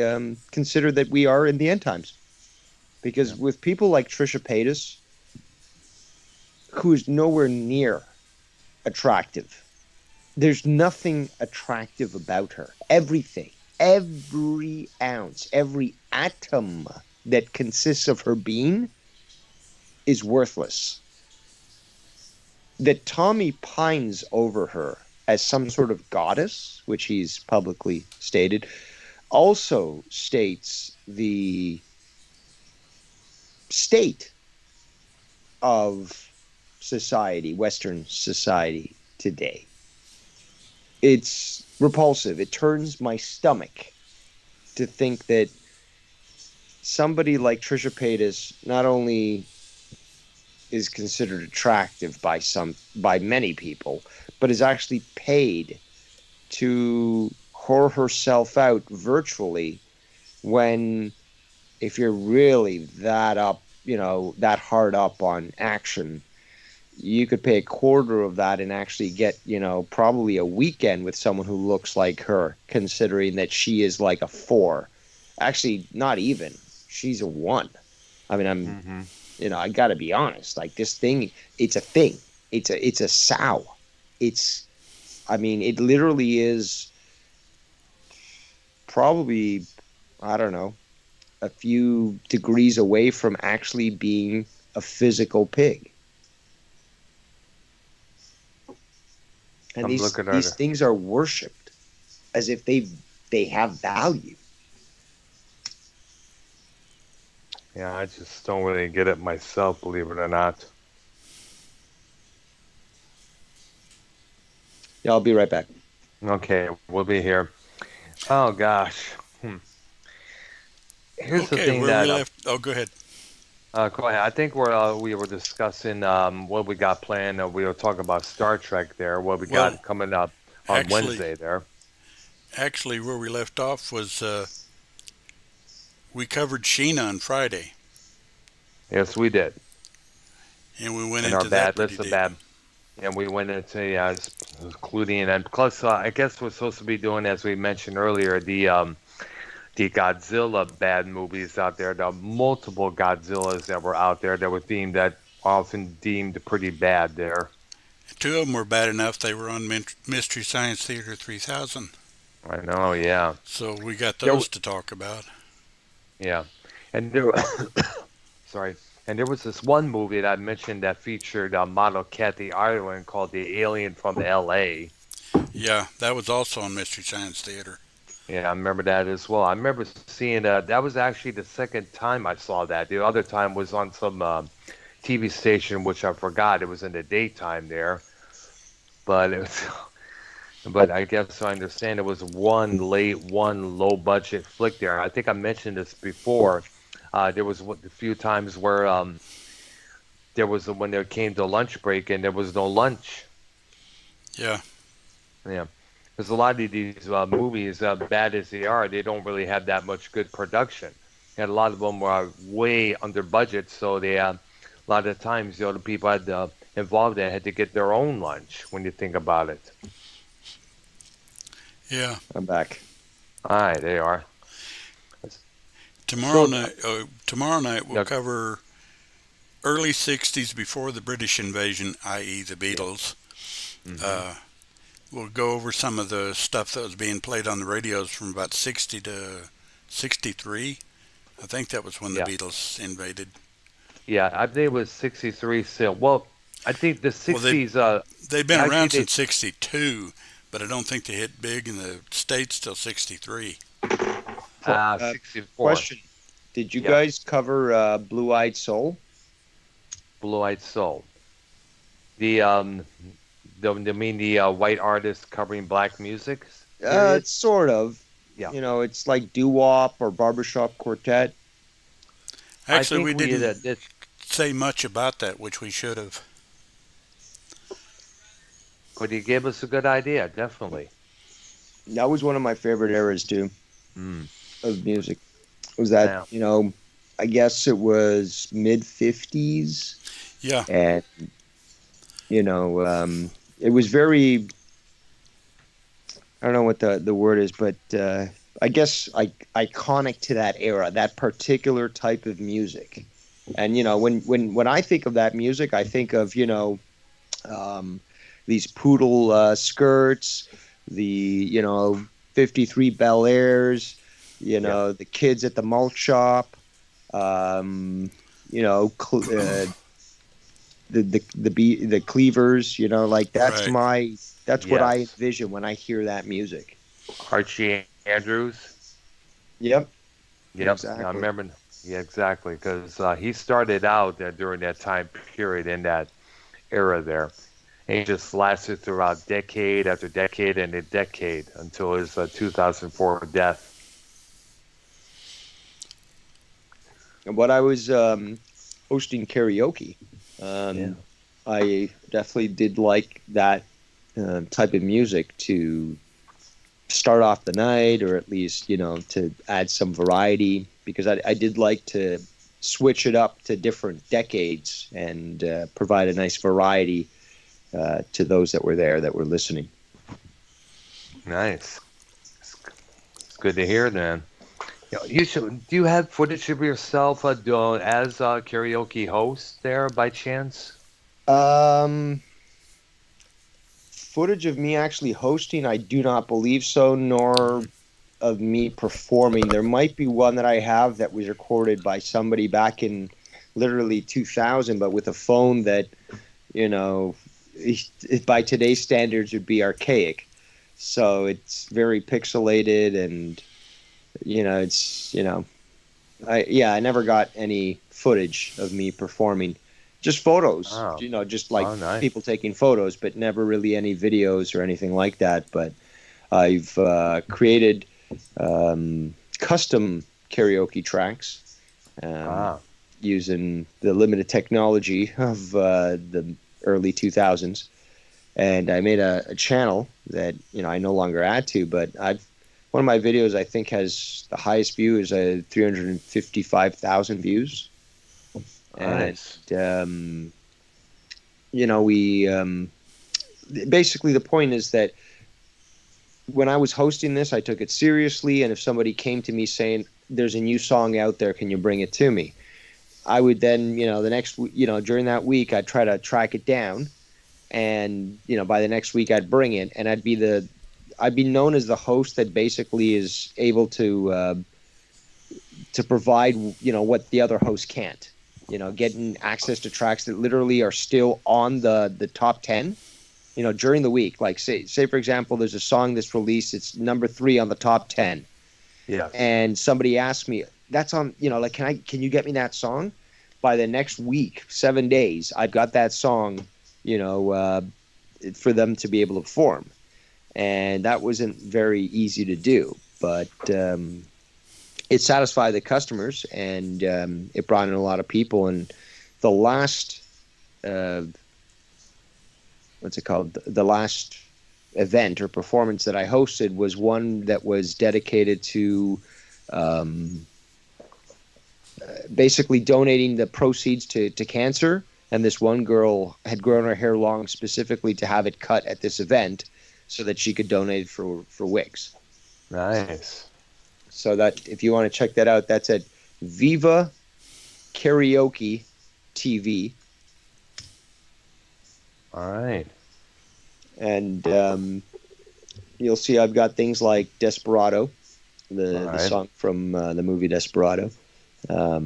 consider that we are in the end times. Because Yeah. with people like Trisha Paytas, who is nowhere near attractive, there's nothing attractive about her. Everything, every ounce, every atom that consists of her being is worthless. That Tommy pines over her as some sort of goddess, which he's publicly stated, also states the state of society, Western society today. It's repulsive. It turns my stomach to think that somebody like Trisha Paytas not only is considered attractive by many people, but is actually paid to whore herself out virtually when if you're really that up, that hard up on action, you could pay a quarter of that and actually get, probably a weekend with someone who looks like her, considering that she is like a 4. Actually, not even. She's a 1. I mean, Hmm. I got to be honest. Like this thing, it's a thing. It's a sow. I mean, it literally is probably, I don't know, a few degrees away from actually being a physical pig. And I'm these looking at these her. things are worshipped as if they have value. Yeah, I just don't really get it myself, believe it or not. Yeah, I'll be right back. Okay, we'll be here. Oh gosh. Here's the Okay, thing where we that left. Oh, go ahead. Go ahead. I think we were discussing what we got planned. We were talking about Star Trek there, what we Well, got coming up on actually, Wednesday there. actually, where we left off was we covered Sheena on Friday, Yes, we did. and we went And our into that bad pretty list of deep. bad. And we went into including and plus I guess we're supposed to be doing, as we mentioned earlier, the Godzilla bad movies out there. The multiple Godzillas that were out there that were deemed that often deemed pretty bad there. Two of them were bad enough they were on Mystery Science Theater 3000. I know, yeah. So we got There, those to talk about. yeah. And there, sorry. And there was this one movie that I mentioned that featured model Kathy Ireland called The Alien from L.A. Yeah, that was also on Mystery Science Theater. Yeah, I remember that as well. I remember seeing that. That was actually the second time I saw that. The other time was on some TV station, which I forgot. It was in the daytime there, but it was, but I guess I understand it was one low budget flick there. I think I mentioned this before. There was a few times where there was when there came to lunch break and there was no lunch. Yeah, Yeah, because a lot of these movies, bad as they are, they don't really have that much good production, and a lot of them are way under budget. So a lot of times, the people had involved in had to get their own lunch. When you think about it, yeah. I'm back. all right, they are. Tomorrow So, night, tomorrow night we'll yeah, cover early '60s before the British invasion, i.e., the yeah, Beatles. hmm Uh, we'll go over some of the stuff that was being played on the radios from about '60 to '63. I think that was when the yeah, Beatles invaded. yeah. I think it was 63 still. Well, I think the Well, 60s. they've been Actually, around they since '62, but I don't think they hit big in the states till '63. Qu- uh, 64. Question: did you Yeah, guys cover Blue Eyed Soul? Blue Eyed Soul. The white artist covering black music period? It's sort of. Yeah. It's like doo-wop or barbershop quartet. I Actually, think we we didn't did. say much about that, which we should have. But you gave us a good idea, definitely. That was one of my favorite eras too Mm. of music. Was that Now, I guess it was mid '50s, Yeah, and it was very, I don't know what the word is, but I guess iconic to that era, that particular type of music. And when I think of that music, I think of um, these poodle skirts, the 53 Bel Airs, yeah, the kids at the malt shop, um, you know, cl- uh, the cleavers, like right. that's what I yes. envision when I hear that music. Archie Andrews. Yep, Yep, I exactly. remember. Yeah, exactly, because he started out during that time period in that era there. And he just lasted throughout decade after decade and a decade until his 2004 death. And what I was hosting karaoke, Yeah. um, I definitely did like that type of music to start off the night, or at least to add some variety, because I did like to switch it up to different decades and provide a nice variety to those that were there that were listening. Nice. It's good to hear, then. You should. Do you have footage of yourself as a karaoke host there by chance? Um, Footage of me actually hosting, I do not believe so, nor of me performing. There might be one that I have that was recorded by somebody back in literally 2000, but with a phone that, you know, by today's standards would be archaic. So it's very pixelated, and I never got any footage of me performing. Just photos, Oh, just like oh, nice. people taking photos, but never really any videos or anything like that. But I've created custom karaoke tracks, um, Ah, using the limited technology of the early 2000s. And I made a channel that I no longer add to, but one of my videos I think has the highest view is 355,000 views. Nice. And we basically the point is that when I was hosting this, I took it seriously, and if somebody came to me saying there's a new song out there, can you bring it to me? I would then, the next, during that week, I'd try to track it down, and by the next week I'd bring it, and I'd be known as the host that basically is able to provide what the other host can't. Getting access to tracks that literally are still on the top 10. During the week, like say for example, there's a song that's released, it's number 3 on the top 10. Yeah. And somebody asked me, that's on, can you get me that song? By the next week, 7 days, I've got that song, for them to be able to perform. And that wasn't very easy to do, but it satisfied the customers, and it brought in a lot of people. And the last, the last event or performance that I hosted was one that was dedicated to basically donating the proceeds to cancer. And this one girl had grown her hair long specifically to have it cut at this event so that she could donate it for wigs. Nice. So that if you want to check that out, that's at Viva Karaoke TV. All right. And you'll see I've got things like Desperado, the right. song from the movie Desperado. I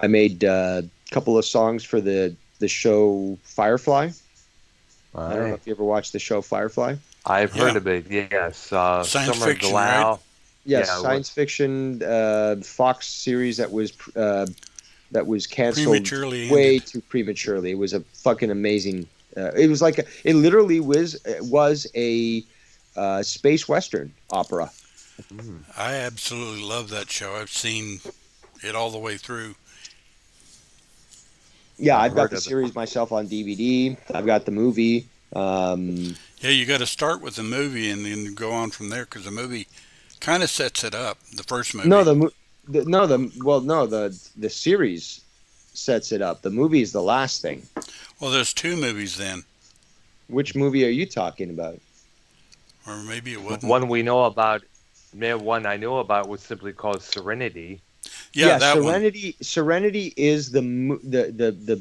made a couple of songs for the show Firefly. All I don't know right. if you ever watched the show Firefly. I've heard of it. Yes. Science Summer fiction, Glau. right? Yes, Yeah, science fiction Fox series that was canceled Prematurely way ended. too prematurely. It was a fucking amazing. It was like it literally was a space western opera. I absolutely love that show. I've seen it all the way through. Yeah, I've I've got heard the of it. series myself on DVD. I've got the movie. Yeah, you got to start with the movie and then go on from there because the movie kind of sets it up. The first movie. No, the series sets it up. The movie is the last thing. Well, there's 2 movies then, Which movie are you talking about? or maybe it wasn't. One we know about. One I know about was simply called Serenity. Yeah, that one. Serenity is the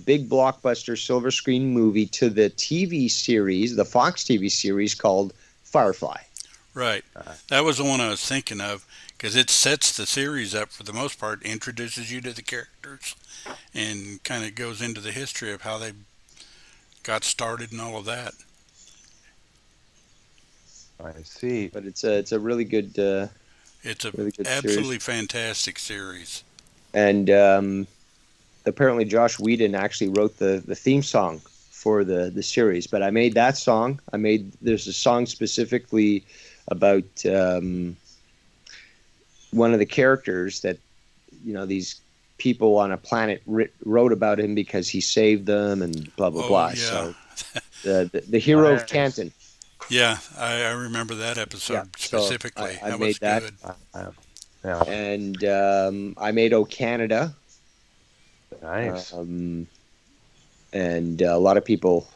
big blockbuster silver screen movie to the TV series, the Fox TV series called Firefly. Right. That was the one I was thinking of because it sets the series up for the most part, introduces you to the characters, and kind of goes into the history of how they got started and all of that. I see. But it's a really good It's a really good absolutely series. fantastic series. And apparently Josh Whedon actually wrote the theme song for the series. But I made that song. There's a song specifically about one of the characters that these people on a planet wrote about him because he saved them and blah blah Oh, blah. yeah. So the hero of Nice. Canton. Yeah, I remember that episode Yeah, so specifically. I that made was that. good. Yeah. And I made O Canada. Nice. And a lot of people.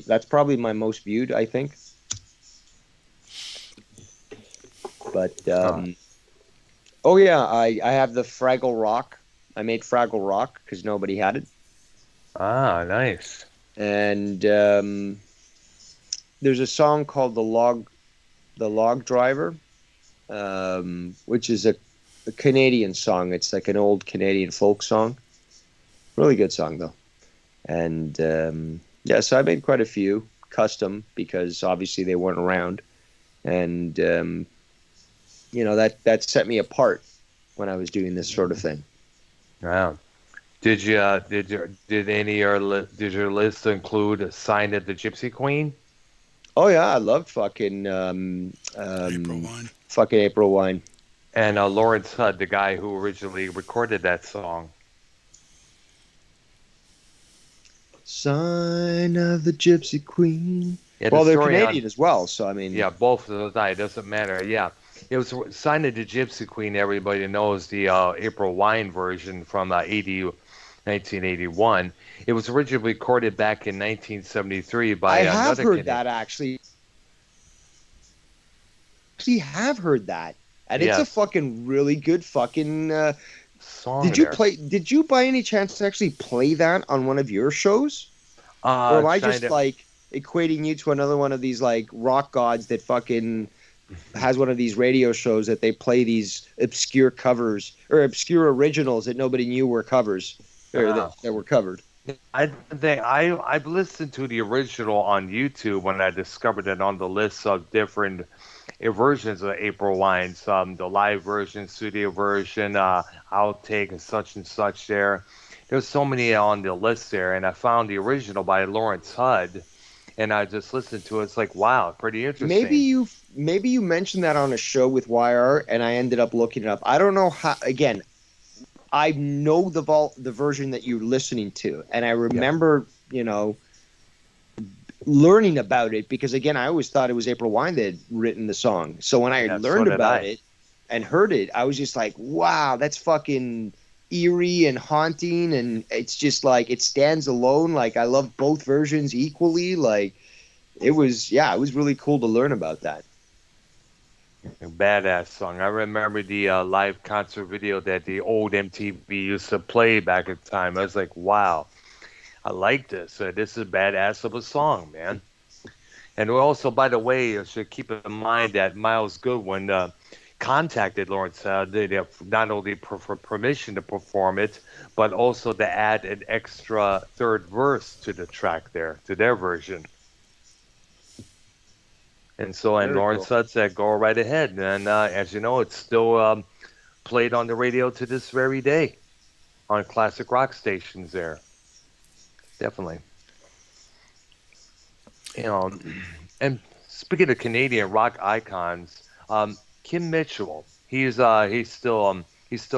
That's probably my most viewed, I think. But oh yeah, I have the Fraggle Rock. I made Fraggle Rock because nobody had it. Nice. And there's a song called the Log Driver, which is a Canadian song. It's like an old Canadian folk song. Really good song though. And yeah, so I made quite a few custom because obviously they weren't around, and that set me apart when I was doing this sort of thing. Wow. Did your list include Sign of the Gypsy Queen? Oh yeah, I loved fucking April Wine. April Wine. And Lawrence Hudd, the guy who originally recorded that song. Sign of the Gypsy Queen. Yeah, the Well, they're story on Canadian as well, so I mean, yeah, both of those. It doesn't matter. Yeah, it was signed to the Gypsy Queen. Everybody knows the April Wine version from 1981. It was originally recorded back in 1973 by I have another heard Canadian. that actually. Actually, have heard that, and it's a Yes, fucking really good fucking. song Did you there. play? Did you by any chance actually play that on one of your shows, or am I Trying just to. like equating you to another one of these like rock gods that fucking has one of these radio shows that they play these obscure covers or obscure originals that nobody knew were covers or Uh, that were covered? I think I've listened to the original on YouTube when I discovered it on the list of different versions of April Wines, the live version, studio version, outtake, and such. There's so many on the list there, and I found the original by Lawrence Hudd, and I just listened to it. It's like, wow, pretty Maybe interesting. you maybe you mentioned that on a show with YR, and I ended up looking it up. I don't know how. Again, I know the version that you're listening to, and I Yeah, remember learning about it because again, I always thought it was April Wine that had written the song. So when I yeah, so learned did about I. it and heard it, I was just like, wow, that's fucking eerie and haunting, and it's just like it stands alone. Like I love both versions equally. Like it was really cool to learn about that. A badass song. I remember the live concert video that the old MTV used to play back at the time. I was like, wow, I like this. This is badass of a song, man. And we also, by the way, you should keep in mind that Miles Goodwin contacted Lawrence not only for permission to perform it, but also to add an extra third verse to the track there, to their version. And Very Lawrence cool. Hudd said, go right ahead. And as you know, it's still played on the radio to this very day on classic rock stations there. Definitely. You know, and speaking of Canadian rock icons, Kim Mitchell, he's still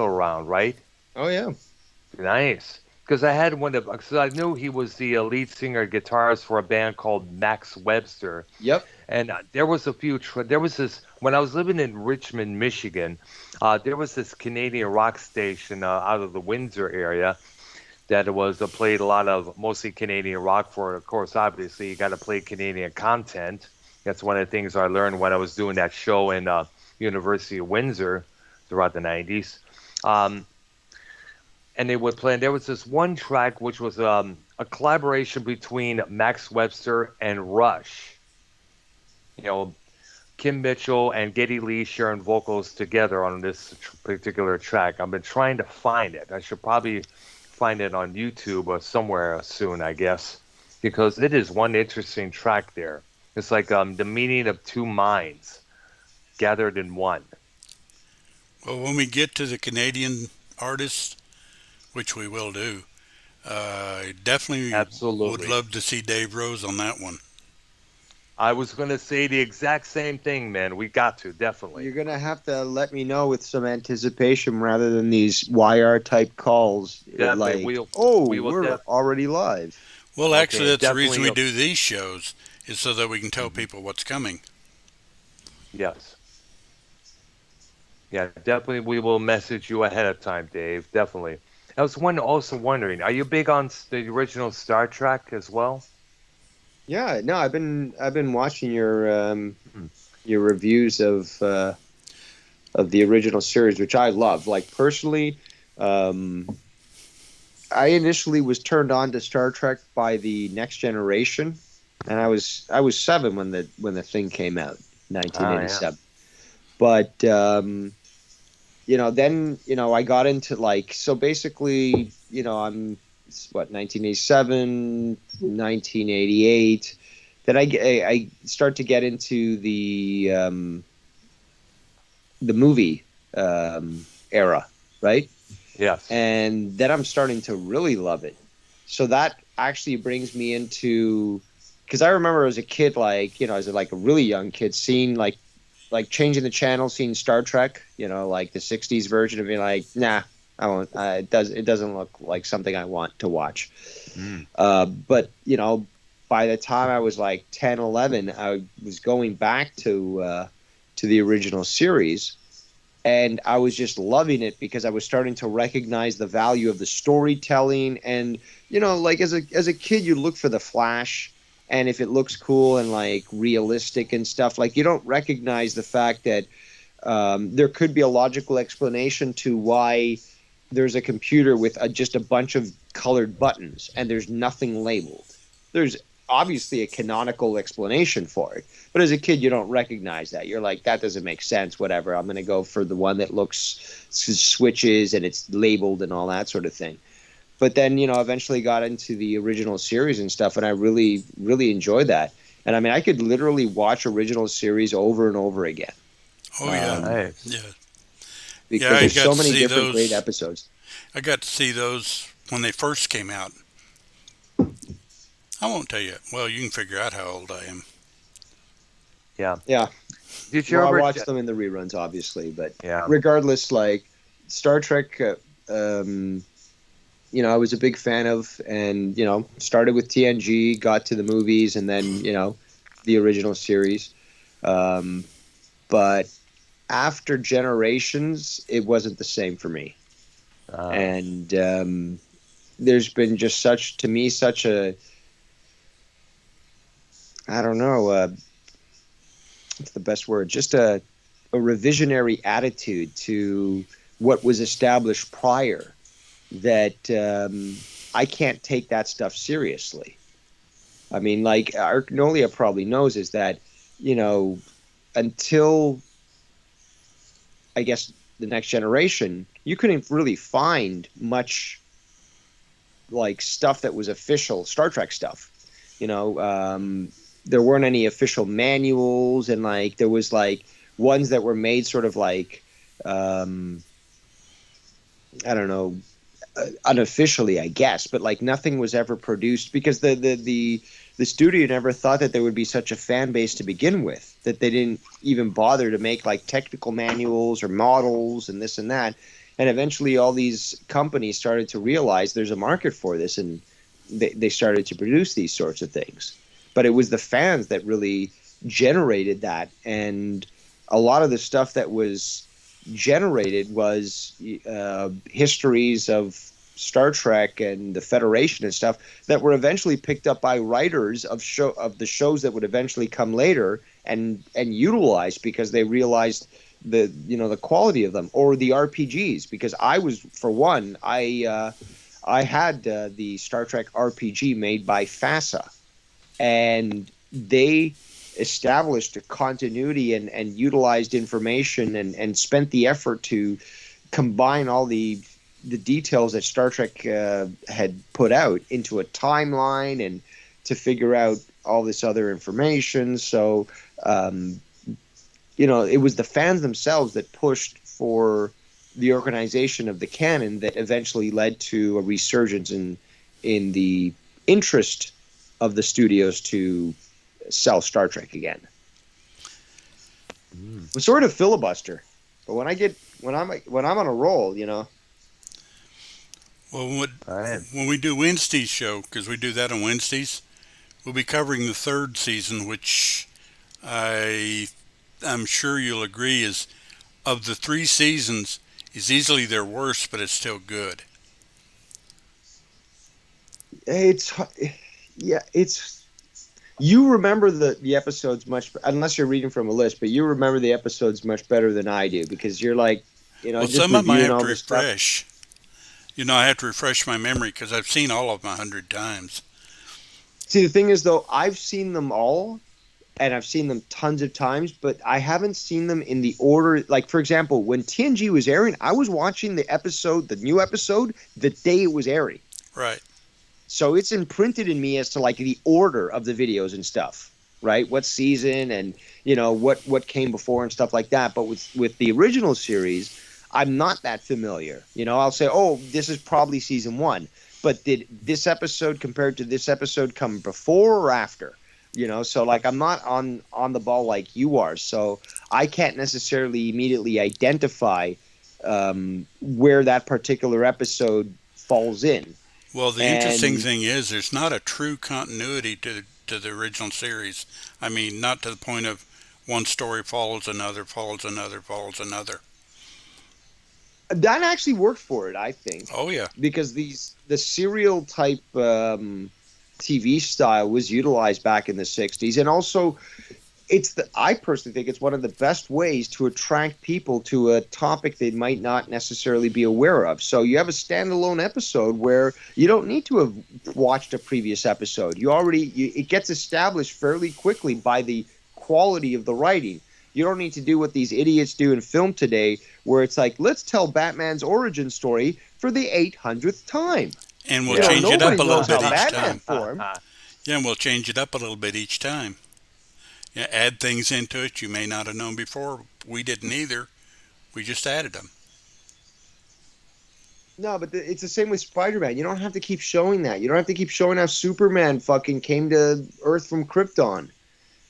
around, right? Oh yeah. Nice. Because I had one of, because I knew he was the lead singer and guitarist for a band called Max Webster, Yep. and there was a few. There was this when I was living in Richmond, Michigan. There was this Canadian rock station out of the Windsor area that was played a lot of mostly Canadian rock for. Of course, obviously, you got to play Canadian content. That's one of the things I learned when I was doing that show in University of Windsor throughout the 90s. Um, and they would play. And there was this one track which was a collaboration between Max Webster and Rush. You know, Kim Mitchell and Geddy Lee sharing vocals together on this particular track. I've been trying to find it. I should probably find it on YouTube or somewhere soon, I guess, because it is one interesting track there. It's like the meaning of two minds gathered in one. Well, when we get to the Canadian artists, which we will do, I definitely would Absolutely. love to see Dave Rose on that one. I was going to say the exact same thing, man. We got to, definitely. You're gonna have to let me know with some anticipation rather than these YR type calls. Definitely. Like, oh, We will we're already live. Well, actually, okay, that's the reason definitely. we do these shows, is so that we can tell Mhm. people what's coming. Yes. Yeah, definitely. We will message you ahead of time, Dave. Definitely. I was also wondering, are you big on the original Star Trek as well? Yeah, no, I've been watching Mhm. your reviews of the original series, which I love. Like personally, um, I initially was turned on to Star Trek by the Next Generation, and I was 7 when the thing came out, Ah, yeah. 1987. But then I got into like so basically, I'm what 1987, 1988. Then I start to get into the movie era, right? Yes. And then I'm starting to really love it. So that actually brings me into because I remember as a kid, like as like a really young kid, seeing like changing the channel, seeing Star Trek, like the '60s version of being like, nah. I won't. It doesn't look like something I want to watch. Mm. But by the time I was like 10, 11, I was going back to the original series, and I was just loving it because I was starting to recognize the value of the storytelling. And like as a kid, you look for the flash, and if it looks cool and like realistic and stuff, like you don't recognize the fact that there could be a logical explanation to why there's a computer with just a bunch of colored buttons and there's nothing labeled. There's obviously a canonical explanation for it, but as a kid, you don't recognize that. You're like, that doesn't make sense. Whatever. I'm going to go for the one that looks switches and it's labeled and all that sort of thing. But then, eventually got into the original series and stuff, and I really, really enjoyed that. And I mean, I could literally watch original series over and over again. Oh yeah, Nice. yeah, yeah. Because I there's got so to many see different great those. episodes. I got to see those when they first came out. I won't tell you. Well, you can figure out how old I am. Yeah. Yeah. Did you Well, I ever? watched them in the reruns, obviously, but Yeah. regardless, like Star Trek, I was a big fan of, and started with TNG, got to the movies, and then the original series. But after Generations, it wasn't the same for me, and there's been just such a I don't know, what's the best word? Just a revisionary attitude to what was established prior, that I can't take that stuff seriously. I mean, like Arknolia probably knows, is that, until I guess the next generation, you couldn't really find much like stuff that was official Star Trek stuff. There weren't any official manuals, and like there was like ones that were made sort of like I don't know, unofficially, I guess, but like nothing was ever produced because the studio never thought that there would be such a fan base to begin with, that they didn't even bother to make like technical manuals or models and this and that. And eventually all these companies started to realize there's a market for this, and they started to produce these sorts of things. But it was the fans that really generated that, and a lot of the stuff that was generated was histories of Star Trek and the Federation and stuff that were eventually picked up by writers of the shows that would eventually come later and utilized, because they realized the quality of them, or the RPGs. Because I was, for one, I had the Star Trek RPG made by FASA, and they established a continuity and utilized information and spent the effort to combine all the details that Star Trek had put out into a timeline, and to figure out all this other information. So, it was the fans themselves that pushed for the organization of the canon that eventually led to a resurgence in the interest of the studios to sell Star Trek again. I'm sort of filibuster, but when I'm on a roll, Well, Right. when we do Wednesday's show, because we do that on Wednesdays, we'll be covering the third season, which I'm sure you'll agree is, of the three seasons, is easily their worst, but it's still good. it's yeah, it's you remember the episodes much, unless you're reading from a list, but you remember the episodes much better than I do, because you're like, Well, just some of them I reviewing have all to this stuff. refresh. I have to refresh my memory because I've seen all of them 100 times. See, the thing is, though, I've seen them all, and I've seen them tons of times, but I haven't seen them in the order. Like, for example, when TNG was airing, I was watching the new episode, the day it was airing. Right. So it's imprinted in me as to like the order of the videos and stuff, right? What season, and what came before and stuff like that. But with the original series, I'm not that familiar. I'll say, oh, this is probably season 1, but did this episode compared to this episode come before or after? So like I'm not on the ball like you are, so I can't necessarily immediately identify where that particular episode falls in. Well, the interesting And thing is there's not a true continuity to the original series. I mean, not to the point of one story follows another, follows another, follows another. that actually worked for it, I think, Oh yeah. because the serial type TV style was utilized back in the 60s, and also I personally think it's one of the best ways to attract people to a topic they might not necessarily be aware of. So you have a standalone episode where you don't need to have watched a previous episode. It gets established fairly quickly by the quality of the writing. You don't need to do what these idiots do in film today, where it's like, let's tell Batman's origin story for the 800th time. And we'll Yeah. change it up Nobody a little knows bit how each Batman time. formed. Yeah, and we'll change it up a little bit each time. Yeah, add things into it you may not have known before. We didn't either. We just added them. No, but it's the same with Spider-Man. You don't have to keep showing that. You don't have to keep showing how Superman fucking came to Earth from Krypton. I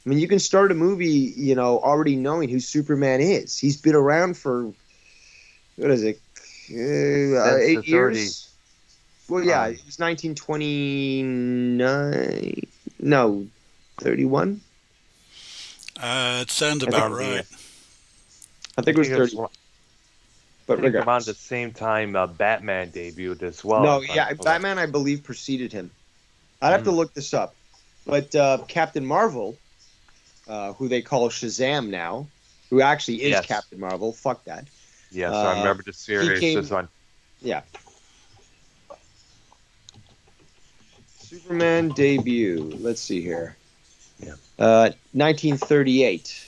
mean, you can start a movie, already knowing who Superman is. He's been around for, what is it, Since 8 the years? 30s. Well, yeah, it's 1929. No, 31? It sounds I about think- right. I think it was 30. But I think around regardless. the same time Batman debuted as well. No, if I'm yeah, correct. Batman, I believe, preceded him. I'd have to look this up. But Captain Marvel, who they call Shazam now, who actually is Yes. Captain Marvel, fuck that. Yes, I remember the series. came- This one. Yeah. Superman debut. Let's see here. Yeah. 1938.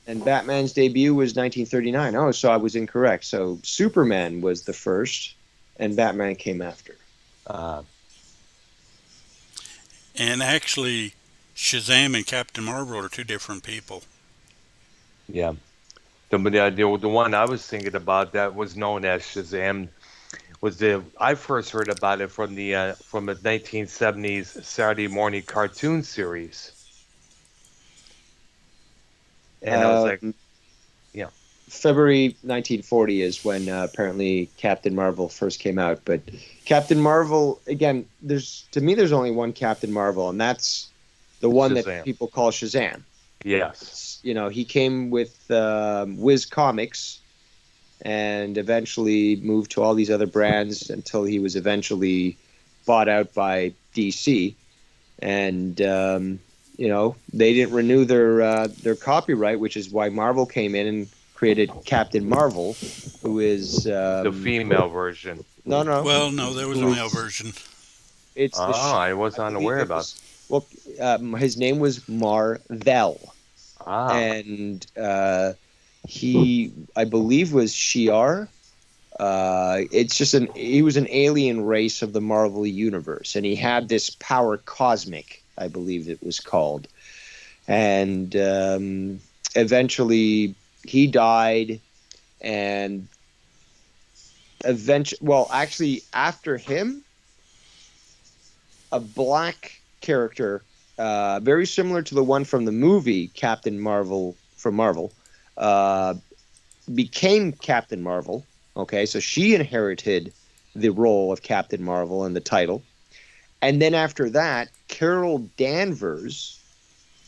And Batman's debut was 1939. Oh, so I was incorrect. So Superman was the first, and Batman came after. And actually, Shazam and Captain Marvel are two different people. Yeah. The one I was thinking about that was known as Shazam I first heard about it from the 1970s Saturday morning cartoon series. And I was like, yeah. February 1940 is when apparently Captain Marvel first came out. But Captain Marvel, again, there's only one Captain Marvel, and that's the one Shazam. that people call Shazam. Yes. He came with Wiz Comics and eventually moved to all these other brands until he was eventually bought out by DC. And, they didn't renew their copyright, which is why Marvel came in and created Captain Marvel, who is... The female version. No. Well, no, there was a male version. It's I was unaware about. his name was Marvel. And he, I believe, was Shi'ar. He was an alien race of the Marvel universe, and he had this power cosmic, I believe it was called. And eventually he died, and actually after him, a black character, very similar to the one from the movie Captain Marvel from Marvel, became Captain Marvel. Okay, so she inherited the role of Captain Marvel and the title. And then after that, Carol Danvers,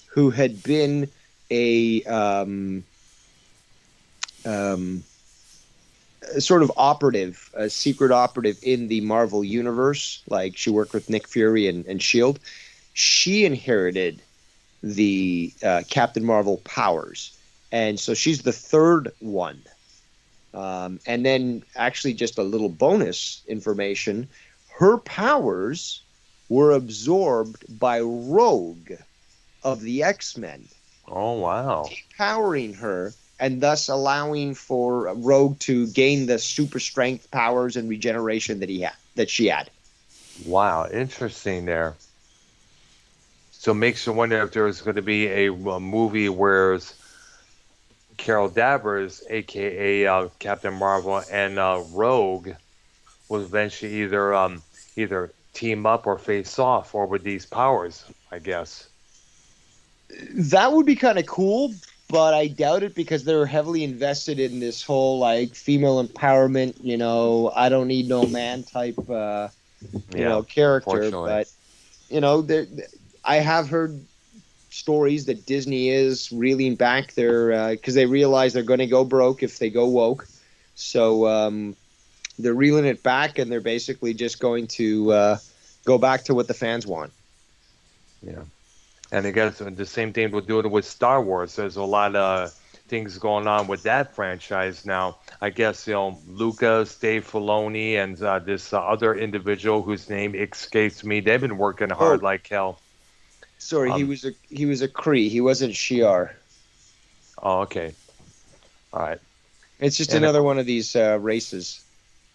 who had been a sort of operative, a secret operative in the Marvel universe, like she worked with Nick Fury and S.H.I.E.L.D., she inherited the Captain Marvel powers. And so she's the third one. And then actually just a little bonus information, her powers were absorbed by Rogue of the X-Men. Oh, wow. Powering her and thus allowing for Rogue to gain the super strength powers and regeneration that she had. Wow, interesting there. So it makes you wonder if there's going to be a movie where Carol Danvers, a.k.a. Captain Marvel, and Rogue will eventually either team up or face off, or with these powers, I guess. That would be kind of cool, but I doubt it because they're heavily invested in this whole like female empowerment, I don't need no man type, Yeah, character. unfortunately. But I have heard stories that Disney is reeling back their because they realize they're going to go broke if they go woke. So they're reeling it back, and they're basically just going to go back to what the fans want. Yeah. And I guess the same thing we're doing with Star Wars. There's a lot of things going on with that franchise now. I guess, Lucas, Dave Filoni, and this other individual whose name escapes me, they've been working hard Oh, like hell. sorry, he Um, was a Kree. He wasn't Shi'ar. oh, okay. All right. It's just And another one of these races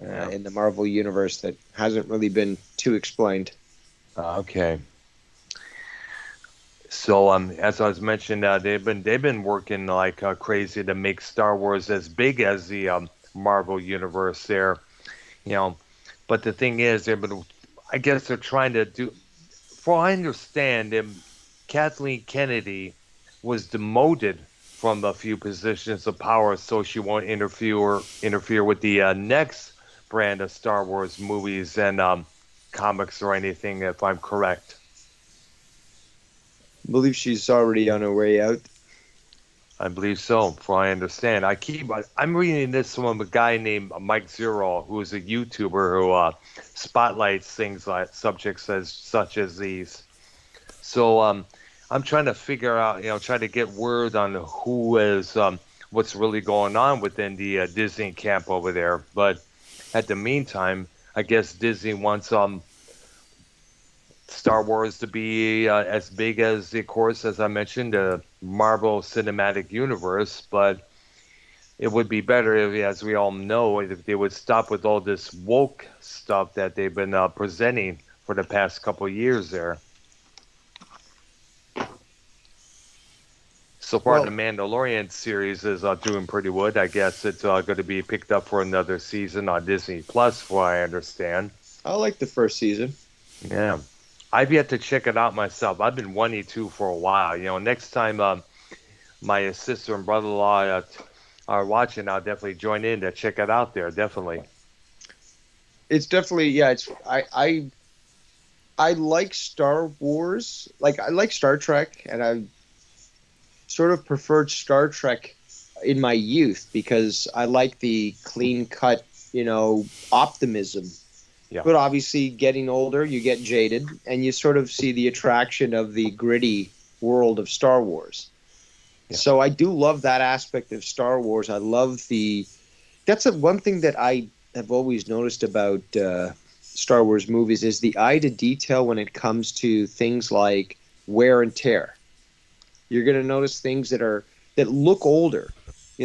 yeah, in the Marvel universe that hasn't really been too explained. okay. So, as I was mentioning, they've been working like crazy to make Star Wars as big as the Marvel universe there, you know. But the thing is, I guess they're trying to do. For I understand, Kathleen Kennedy was demoted from a few positions of power, so she won't interfere with the next brand of Star Wars movies and comics or anything. If I'm correct. I believe she's already on her way out. I believe so, for I understand. I'm reading this from a guy named Mike Zero, who is a YouTuber who spotlights things like subjects as such as these. So I'm trying to figure out, trying to get word on who is what's really going on within the Disney camp over there. But at the meantime, I guess Disney wants Star Wars to be as big as, of course, as I mentioned, the Marvel Cinematic Universe, but it would be better if, as we all know, if they would stop with all this woke stuff that they've been presenting for the past couple of years there. So far, the Well, Mandalorian series is doing pretty good. I guess it's going to be picked up for another season on Disney Plus, for what I understand. I like the first season. Yeah. I've yet to check it out myself. I've been wanting to for a while. Next time my sister and brother-in-law are watching, I'll definitely join in to check it out there. Definitely. It's definitely, yeah. I like Star Wars. Like I like Star Trek, and I sort of preferred Star Trek in my youth because I like the clean cut, optimism. Yeah. But obviously, getting older, you get jaded, and you sort of see the attraction of the gritty world of Star Wars. Yeah. So I do love that aspect of Star Wars. I love the. That's one thing that I have always noticed about Star Wars movies is the eye to detail when it comes to things like wear and tear. You're going to notice things that look older.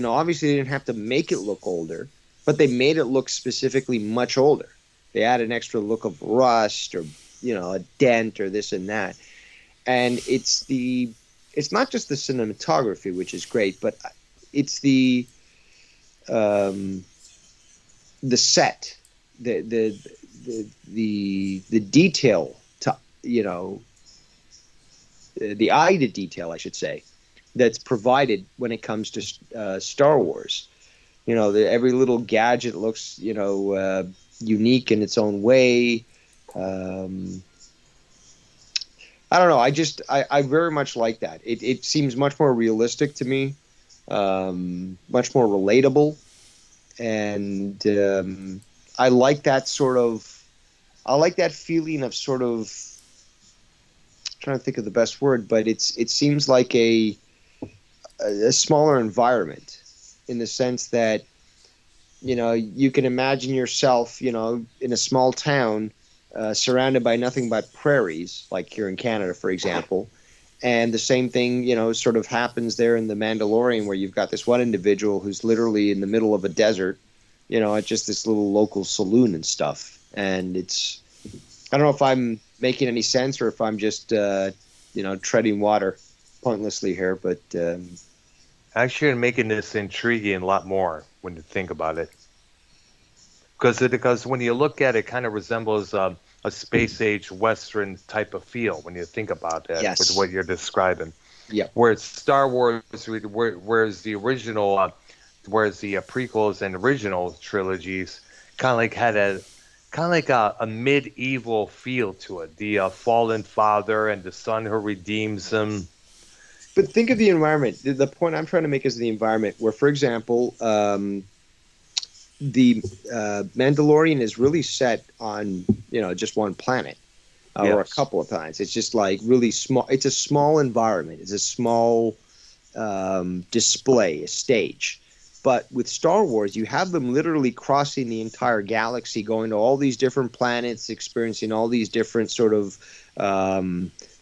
Obviously they didn't have to make it look older, but they made it look specifically much older. They add an extra look of rust or a dent or this and that. And it's not just the cinematography, which is great, but it's um, the set, the detail to the eye to detail, I should say, that's provided when it comes to Star Wars. Every little gadget looks unique in its own way. I don't know. I very much like that. It seems much more realistic to me, much more relatable, and I like that sort of. I like that feeling of sort of. I'm trying to think of the best word, but it seems like a smaller environment in the sense that you can imagine yourself in a small town surrounded by nothing but prairies, like here in Canada, for example. And the same thing, sort of happens there in The Mandalorian, where you've got this one individual who's literally in the middle of a desert, at just this little local saloon and stuff. And I don't know if I'm making any sense or if I'm just, treading water pointlessly here, but Actually, you're making this intriguing a lot more when you think about it. Because when you look at it, it kind of resembles a space age Western type of feel when you think about that with yes. what you're describing. Yeah. Whereas Star Wars, whereas the original, whereas the prequels and original trilogies kind of like had a kind of like a medieval feel to it. The fallen father and the son who redeems him. But think of the environment. The point I'm trying to make is the environment where, for example, the Mandalorian is really set on just one planet or a Yes. couple of planets. It's just like really small. It's a small environment. It's a small display, a stage. But with Star Wars, you have them literally crossing the entire galaxy, going to all these different planets, experiencing all these different sort of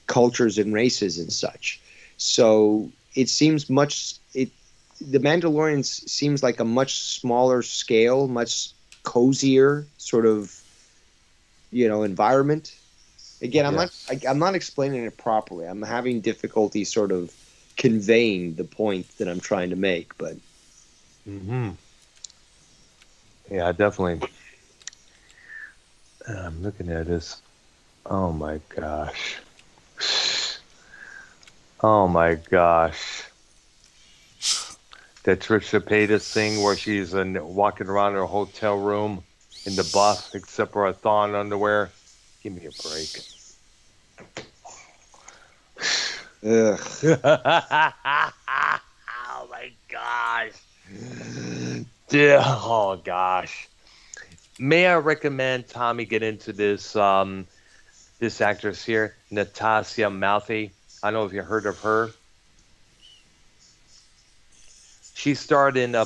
cultures and races and such. So it seems the Mandalorians seems like a much smaller scale, much cozier sort of, environment. Again, Yes. I'm not explaining it properly. I'm having difficulty sort of conveying the point that I'm trying to make, but Hmm. Yeah, definitely. I'm looking at this. Oh my gosh. Oh my gosh. That Trisha Paytas thing where she's walking around her hotel room in the bus, except for a thong underwear. Give me a break. ugh. Oh my gosh. Yeah, oh gosh. May I recommend Tommy get into this actress here, Natasha Malthy. I don't know if you heard of her. She starred in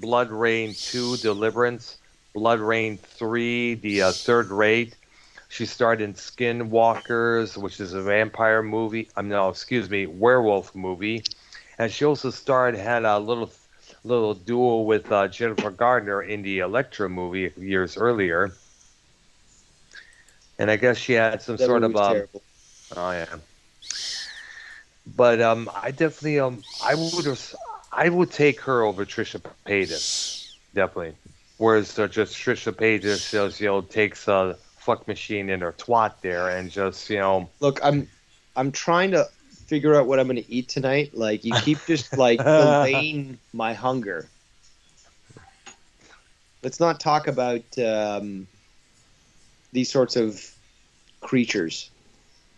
Blood Rain 2, Deliverance, Blood Rain 3, The Third Rate. She starred in Skinwalkers, which is a vampire movie. No, excuse me, werewolf movie. And she also had a little duo with Jennifer Gardner in the Elektra movie years earlier. And I guess she had some That sort movie of was terrible. oh yeah. But I definitely I would take her over Trisha Paytas, definitely. Whereas just Trisha Paytas just takes a fuck machine in her twat there and just Look, I'm trying to figure out what I'm going to eat tonight. Like you keep just like delaying my hunger. Let's not talk about these sorts of creatures.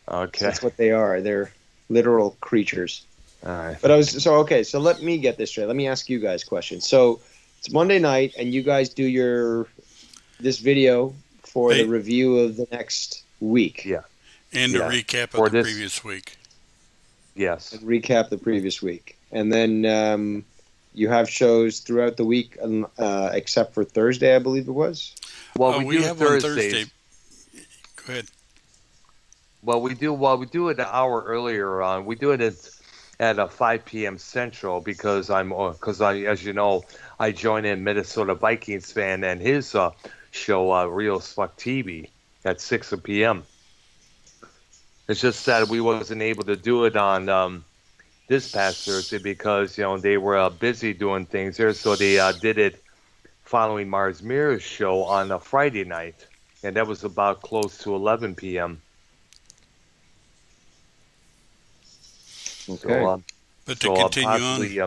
Okay. That's what they are. They're literal creatures. All right. But okay. So let me get this straight. Let me ask you guys questions. So it's Monday night, and you guys do this video for the They, review of the next week Yeah. and a Yeah. recap For of the this, previous week. yes. and recap the previous week, and then you have shows throughout the week, except for Thursday, I believe it was. Well, we We do have on Thursday. Thursdays. Go ahead. Well, we do it an hour earlier on. We do it at 5 p.m. Central because as you know, I join in Minnesota Vikings fan and his show Real Spuck TV at 6 p.m. It's just that we wasn't able to do it on this past Thursday because they were busy doing things there, so they did it following Mars Mirror's show on a Friday night, and that was about close to 11 p.m. Okay. So But to continue on possibly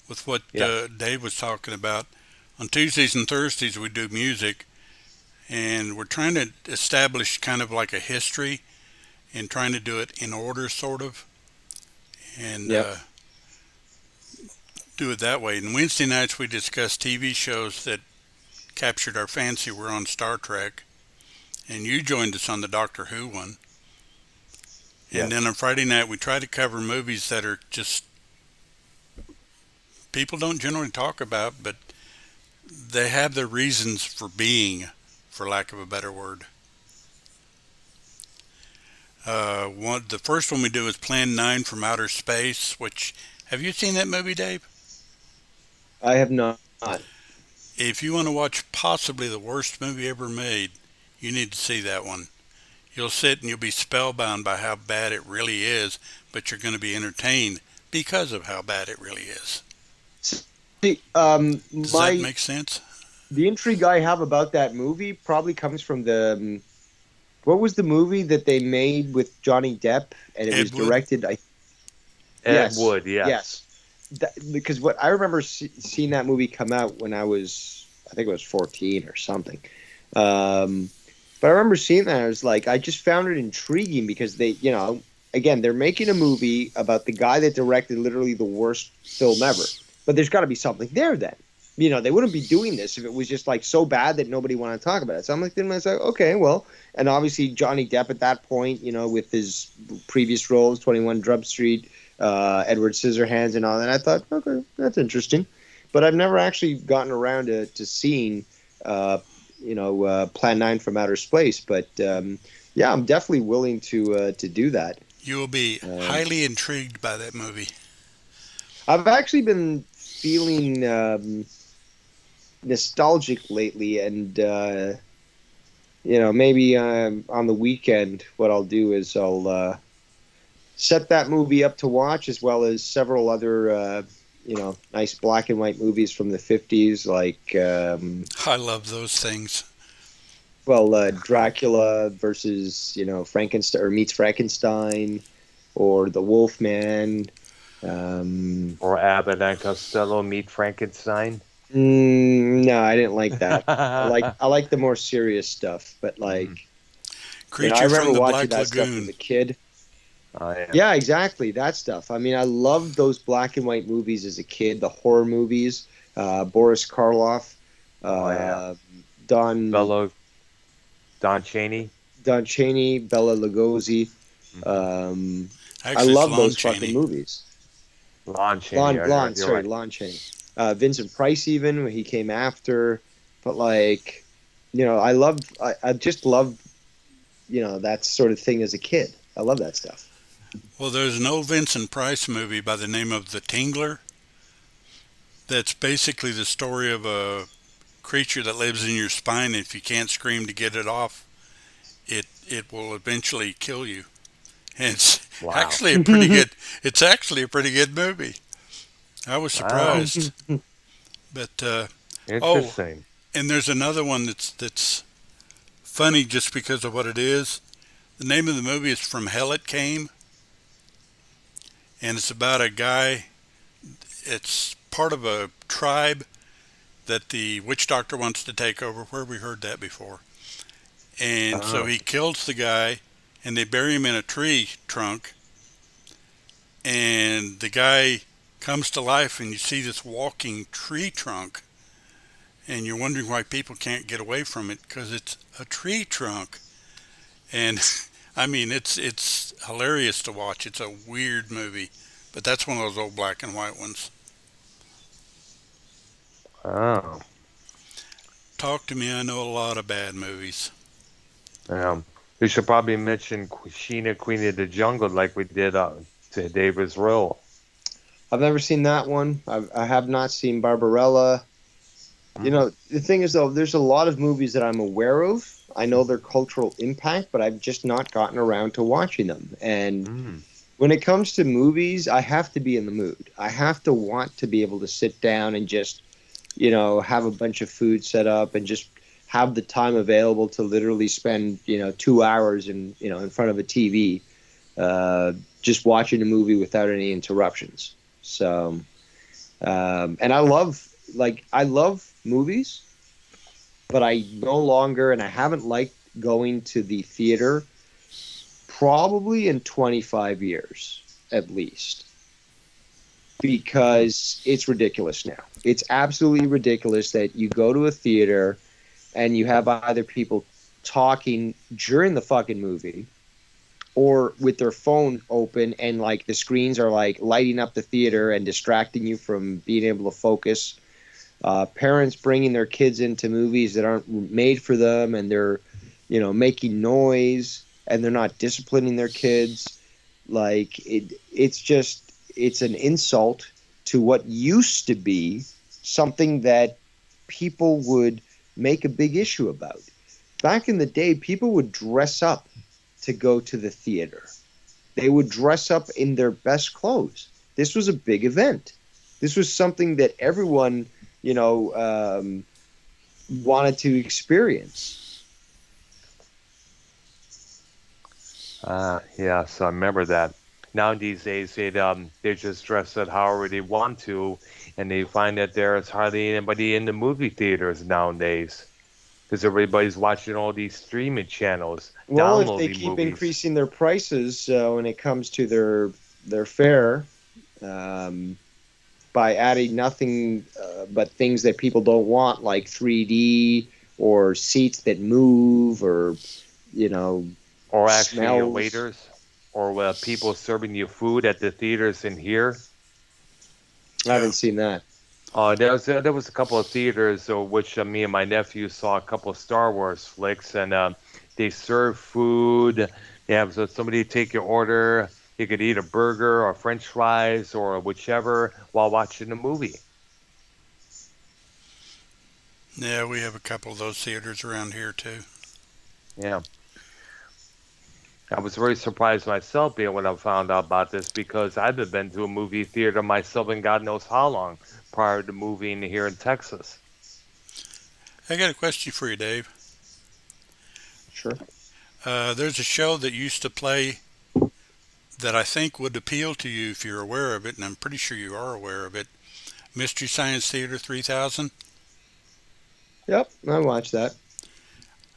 with what yeah. Dave was talking about, on Tuesdays and Thursdays we do music, and we're trying to establish kind of like a history and trying to do it in order, sort of, and Yep. do it that way. And Wednesday nights we discuss TV shows that captured our fancy. We're on Star Trek, and you joined us on the Doctor Who one. And then Yes. on Friday night we try to cover movies that are just people don't generally talk about, but they have their reasons for being, for lack of a better word. The first one we do is Plan 9 from Outer Space, which, have you seen that movie, Dave? I have not. If you want to watch possibly the worst movie ever made, you need to see that one. You'll sit and you'll be spellbound by how bad it really is, but you're going to be entertained because of how bad it really is. See, Does that make sense? the intrigue I have about that movie probably comes from the what was the movie that they made with Johnny Depp and it was Ed Wood? directed Ed Yes, Wood, yes. yes. Because what I remember seeing that movie come out when I think it was 14 or something. Um, but I remember seeing that. I was like, I just found it intriguing because again, they're making a movie about the guy that directed literally the worst film ever. But there's got to be something there then. They wouldn't be doing this if it was just like so bad that nobody wanted to talk about it. So I'm like, then I was like, okay, well, and obviously Johnny Depp at that point, with his previous roles, 21 Jump Street, Edward Scissorhands, and all that. I thought, okay, that's interesting, but I've never actually gotten around to seeing, Plan 9 from Outer Space. But yeah, I'm definitely willing to do that. You will be Um, highly intrigued by that movie. I've actually been feeling nostalgic lately, and maybe on the weekend, what I'll do is I'll set that movie up to watch, as well as several other, nice black and white movies from the 50s, like, I love those things. Dracula versus, Frankenstein or meets Frankenstein, or The Wolfman. Um, Or Abbott and Costello meet Frankenstein. no, I didn't like that. I like the more serious stuff, but Mhm. like, I Creature from remember the watching Black that stuff as Lagoon. a kid. Oh, yeah. Yeah, exactly. That stuff. I mean, I loved those black and white movies as a kid, the horror movies. Boris Karloff, Oh, yeah. uh, Don Bello, Don Chaney. Don Chaney, Bela Lugosi. Hmm. Um, I Actually, it's love Lon those fucking Chaney. movies. Lon Chaney. You're right. Lon Chaney. Vincent Price, even when he came after. But like, I just loved, that sort of thing as a kid. I love that stuff. Well, there's an old Vincent Price movie by the name of The Tingler that's basically the story of a creature that lives in your spine. If you can't scream to get it off, it will eventually kill you. And it's Wow. actually a pretty good. It's actually a pretty good movie. I was Wow. surprised, but oh, Interesting. and there's another one that's funny just because of what it is. The name of the movie is From Hell It Came, and it's about a guy. It's part of a tribe that the witch doctor wants to take over. Where we heard that before, and so Oh. he kills the guy, and they bury him in a tree trunk, and the guy comes to life, and you see this walking tree trunk, and you're wondering why people can't get away from it because it's a tree trunk. And I mean, it's hilarious to watch. It's a weird movie, but that's one of those old black and white ones. Oh. Talk to me. I know a lot of bad movies. Um, we should probably mention Sheena, Queen of the Jungle, like we did to Davis Row. I've never seen that one. I have not seen Barbarella. Mm. The thing is, though, there's a lot of movies that I'm aware of. I know their cultural impact, but I've just not gotten around to watching them. And Mm. when it comes to movies, I have to be in the mood. I have to want to be able to sit down and just, have a bunch of food set up and just have the time available to literally spend, 2 hours in front of a TV, just watching a movie without any interruptions. So, and I love movies, but I no longer, and I haven't liked going to the theater probably in 25 years at least, because it's ridiculous now. It's absolutely ridiculous that you go to a theater and you have either people talking during the fucking movie or with their phone open, and like the screens are like lighting up the theater and distracting you from being able to focus. Parents bringing their kids into movies that aren't made for them, and they're, making noise, and they're not disciplining their kids. Like it's an insult to what used to be something that people would make a big issue about. Back in the day, people would dress up to go to the theater. They would dress up in their best clothes. This was a big event. This was something that everyone, wanted to experience. Yeah, so I remember that. Now these days, they just dress it however they want to, and they find that there's hardly anybody in the movie theaters nowadays because everybody's watching all these streaming channels, Well, if they downloading keep movies. increasing their prices when it comes to their fare, um, by adding nothing but things that people don't want, like 3D or seats that move, or you know, Or actually your smells. waiters, or people serving you food at the theaters in here. I Yeah. haven't seen that. There was a couple of theaters which me and my nephew saw a couple of Star Wars flicks, and they serve food. They have somebody take your order. You could eat a burger or French fries or whichever while watching the movie. Yeah, we have a couple of those theaters around here too. Yeah, I was very surprised myself being when I found out about this because I haven't been to a movie theater myself in God knows how long prior to moving here in Texas. I got a question for you, Dave. Sure. There's a show that used to play that I think would appeal to you if you're aware of it, and I'm pretty sure you are aware of it. Mystery Science Theater 3000. Yep, I watched that.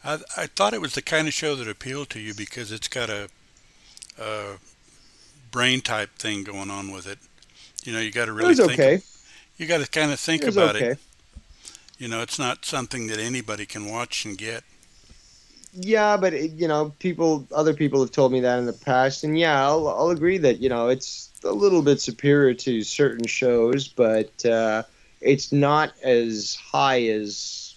I thought it was the kind of show that appealed to you because it's got a brain type thing going on with it. You got to It really was think. okay. You got to kind of think It was about it. okay. It's not something that anybody can watch and get. Yeah, but other people have told me that in the past, and yeah, I'll agree that it's a little bit superior to certain shows, but it's not as high as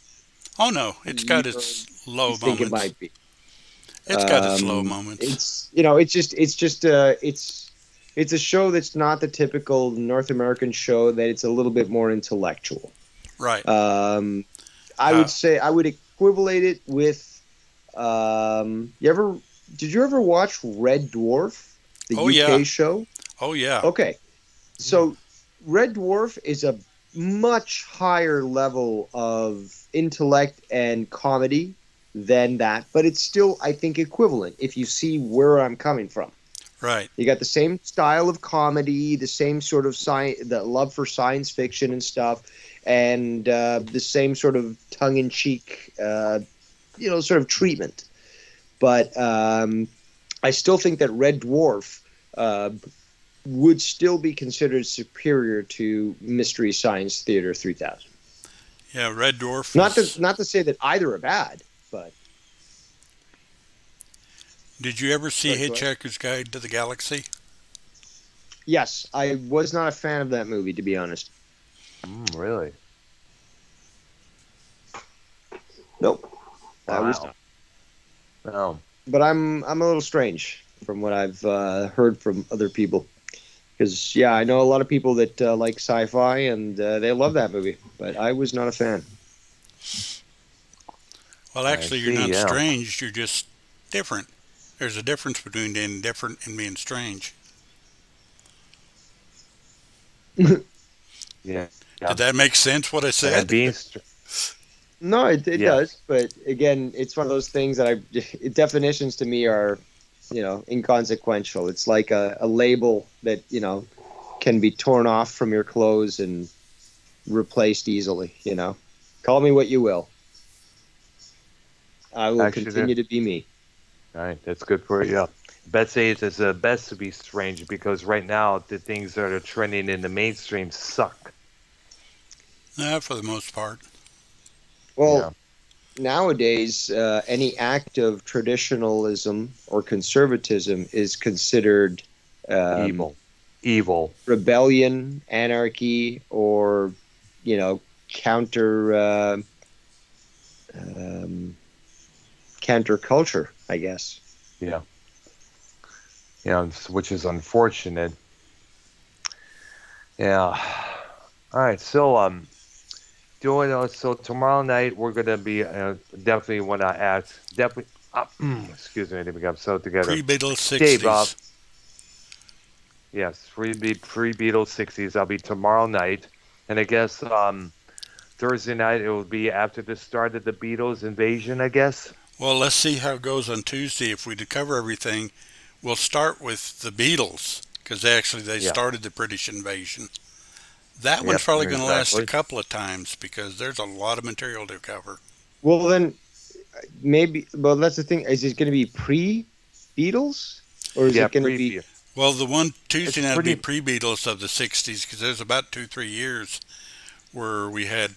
Oh no, it's got you its you low think it moments. might be. It's got its low moments. It's a show that's not the typical North American show. That it's a little bit more intellectual. Right. Um, I Uh, would say I would equivalate it with. You ever did you ever watch Red Dwarf, the oh yeah. UK show? Oh yeah. Okay, so Red Dwarf is a much higher level of intellect and comedy than that, but it's still, I think, equivalent if you see where I'm coming from. Right. You got the same style of comedy, the same sort of the love for science fiction and stuff, and the same sort of tongue-in-cheek, sort of treatment. But I still think that Red Dwarf uh, would still be considered superior to Mystery Science Theater 3000. Yeah. Red Dwarf Not to was. not to say that either are bad, but Did you ever see sorry, go ahead. Hitchhiker's Guide to the Galaxy? Yes, I was not a fan of that movie, to be honest. Really? Nope, I was Wow. not. Oh, But I'm a little strange from what I've heard from other people. Because yeah, I know a lot of people that like sci-fi and they love that movie, but I was not a fan. Well, I actually, you're see. not Yeah. strange. You're just different. There's a difference between being different and being strange. Yeah. Did Yeah. that make sense? What I And said? being, No, it yes. does, but again, it's one of those things that definitions to me are, inconsequential. It's like a label that, can be torn off from your clothes and replaced easily. Call me what you will. I will Actually, continue to be me. all right, that's good for you. Yeah. Betsy, it's best to be strange because right now the things that are trending in the mainstream suck. For the most part. Well, Yeah. nowadays, any act of traditionalism or conservatism is considered um, Evil. Evil. rebellion, anarchy, or counter um, counterculture, I guess. Yeah. Yeah, which is unfortunate. Yeah. All right. So doing so tomorrow night we're gonna be definitely want to ask definitely. Excuse me, I think we got so together. Pre-Beatles Dave, 60s. yes, free Beatles 60s. I'll be tomorrow night, and I guess Thursday night it will be after the start of the Beatles invasion. I guess. Well, let's see how it goes on Tuesday. If we cover everything, We'll start with the Beatles because they Yeah. started the British invasion. That one's Yep. probably going to last a Exactly. couple of times because there's a lot of material to cover. Well, then maybe. Well, that's the thing. Is it going to be pre-Beatles, or is Yeah. it going to be? Preview. Well, the one Tuesday It's night will be pretty. pre-Beatles of the '60s because there's about 2-3 years where we had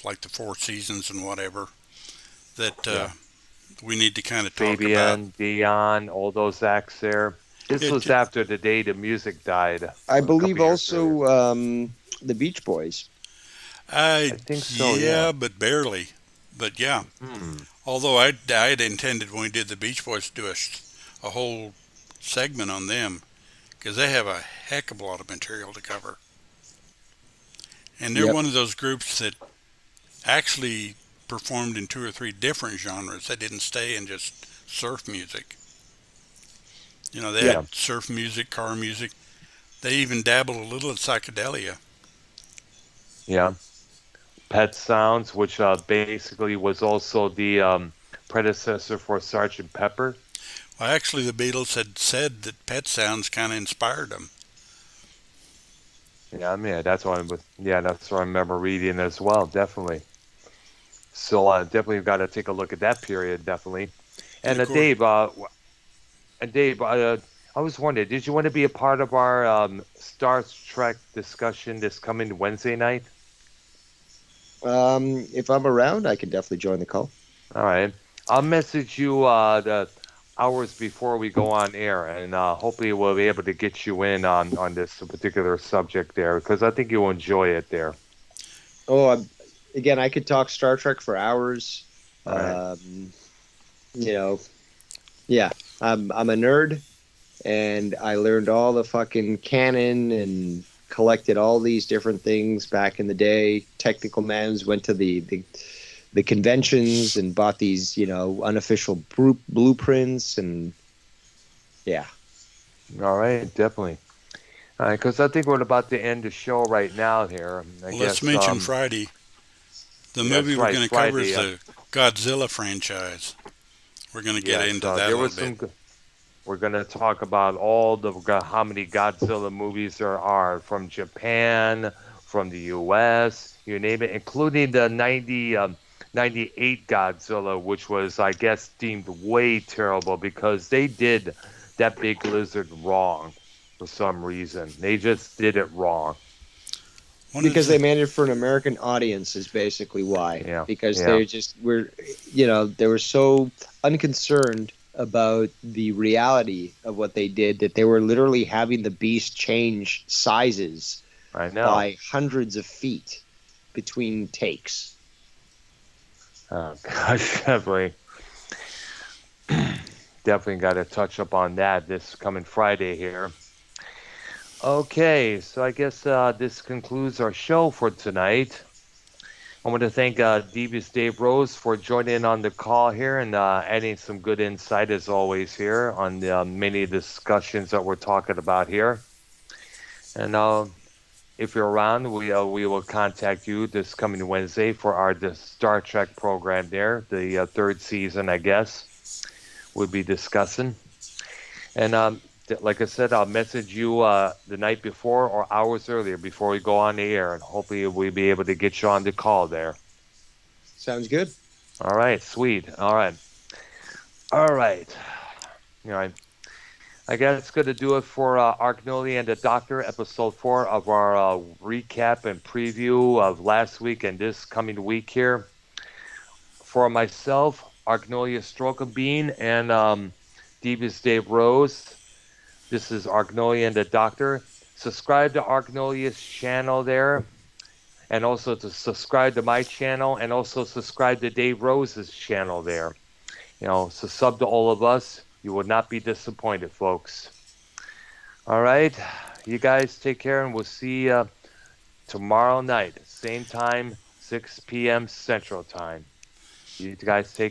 like the Four Seasons and whatever that Yeah. we need to kind of talk about. Fabian, Dion, all those acts there. This It, was after the day the music died I a believe couple years earlier. also the Beach Boys. I think so. Yeah. yeah, but barely. But yeah, Hmm. although I had intended when we did the Beach Boys to do a whole segment on them because they have a heck of a lot of material to cover. And they're Yep. one of those groups that actually performed in 2 or 3 different genres. They didn't stay in just surf music. They Yep. Yeah. had surf music, car music. They even dabbled a little in psychedelia. Yeah. Pet Sounds, which basically was also the predecessor for Sergeant Pepper. Well, actually, the Beatles had said that Pet Sounds kind of inspired them. Yeah, I mean that's what I was. Yeah, that's what I remember reading as well. Definitely. So definitely got to take a look at that period. Definitely. And And of course, Dave, I was wondering, did you want to be a part of our Star Trek discussion this coming Wednesday night? If I'm around, I can definitely join the call. All right. I'll message you the hours before we go on air, and hopefully we'll be able to get you in on this particular subject there, because I think you'll enjoy it there. Oh, again, I could talk Star Trek for hours. All right. You know, yeah, I'm a nerd, and I learned all the fucking canon and collected all these different things back in the day. Technical mans went to the conventions and bought these, unofficial blueprints, and yeah. All right, definitely. All right, because I think we're about to end the show right now here. I let's guess mention Friday. The movie that's we're right, going to cover is Friday. the Godzilla franchise. We're going to get Yes, into that a there little was bit. some. We're going to talk about all how many Godzilla movies there are from Japan, from the U.S., you name it, including the 98 Godzilla, which was, I guess, deemed way terrible because they did that big lizard wrong for some reason. They just did it wrong. One of Because the they made it for an American audience is basically why. Yeah, Because yeah, they just were, they were so unconcerned about the reality of what they did that they were literally having the beast change sizes I know. by hundreds of feet between takes. Oh, gosh, definitely got to touch up on that this coming Friday here. Okay, so I guess this concludes our show for tonight. I want to thank Devious Dave Rose for joining in on the call here and adding some good insight as always here on the many discussions that we're talking about here. And if you're around, we will contact you this coming Wednesday for the Star Trek program there, the third season, I guess, we'll be discussing. And like I said, I'll message you the night before or hours earlier before we go on the air, and hopefully we'll be able to get you on the call there. Sounds good. All right, sweet. All right. All right. All right. I guess it's going to do it for Arknolia and the Doctor, episode 4 of our recap and preview of last week and this coming week here. For myself, Arknolia Stroke Bean, and Devious Dave Rose, this is Arknolia and the Doctor. Subscribe to Arknolia's channel there, and also to subscribe to my channel, and also subscribe to Dave Rose's channel there. So sub to all of us. You will not be disappointed, folks. All right. You guys take care, and we'll see you tomorrow night, same time, 6 p.m. Central Time. You guys take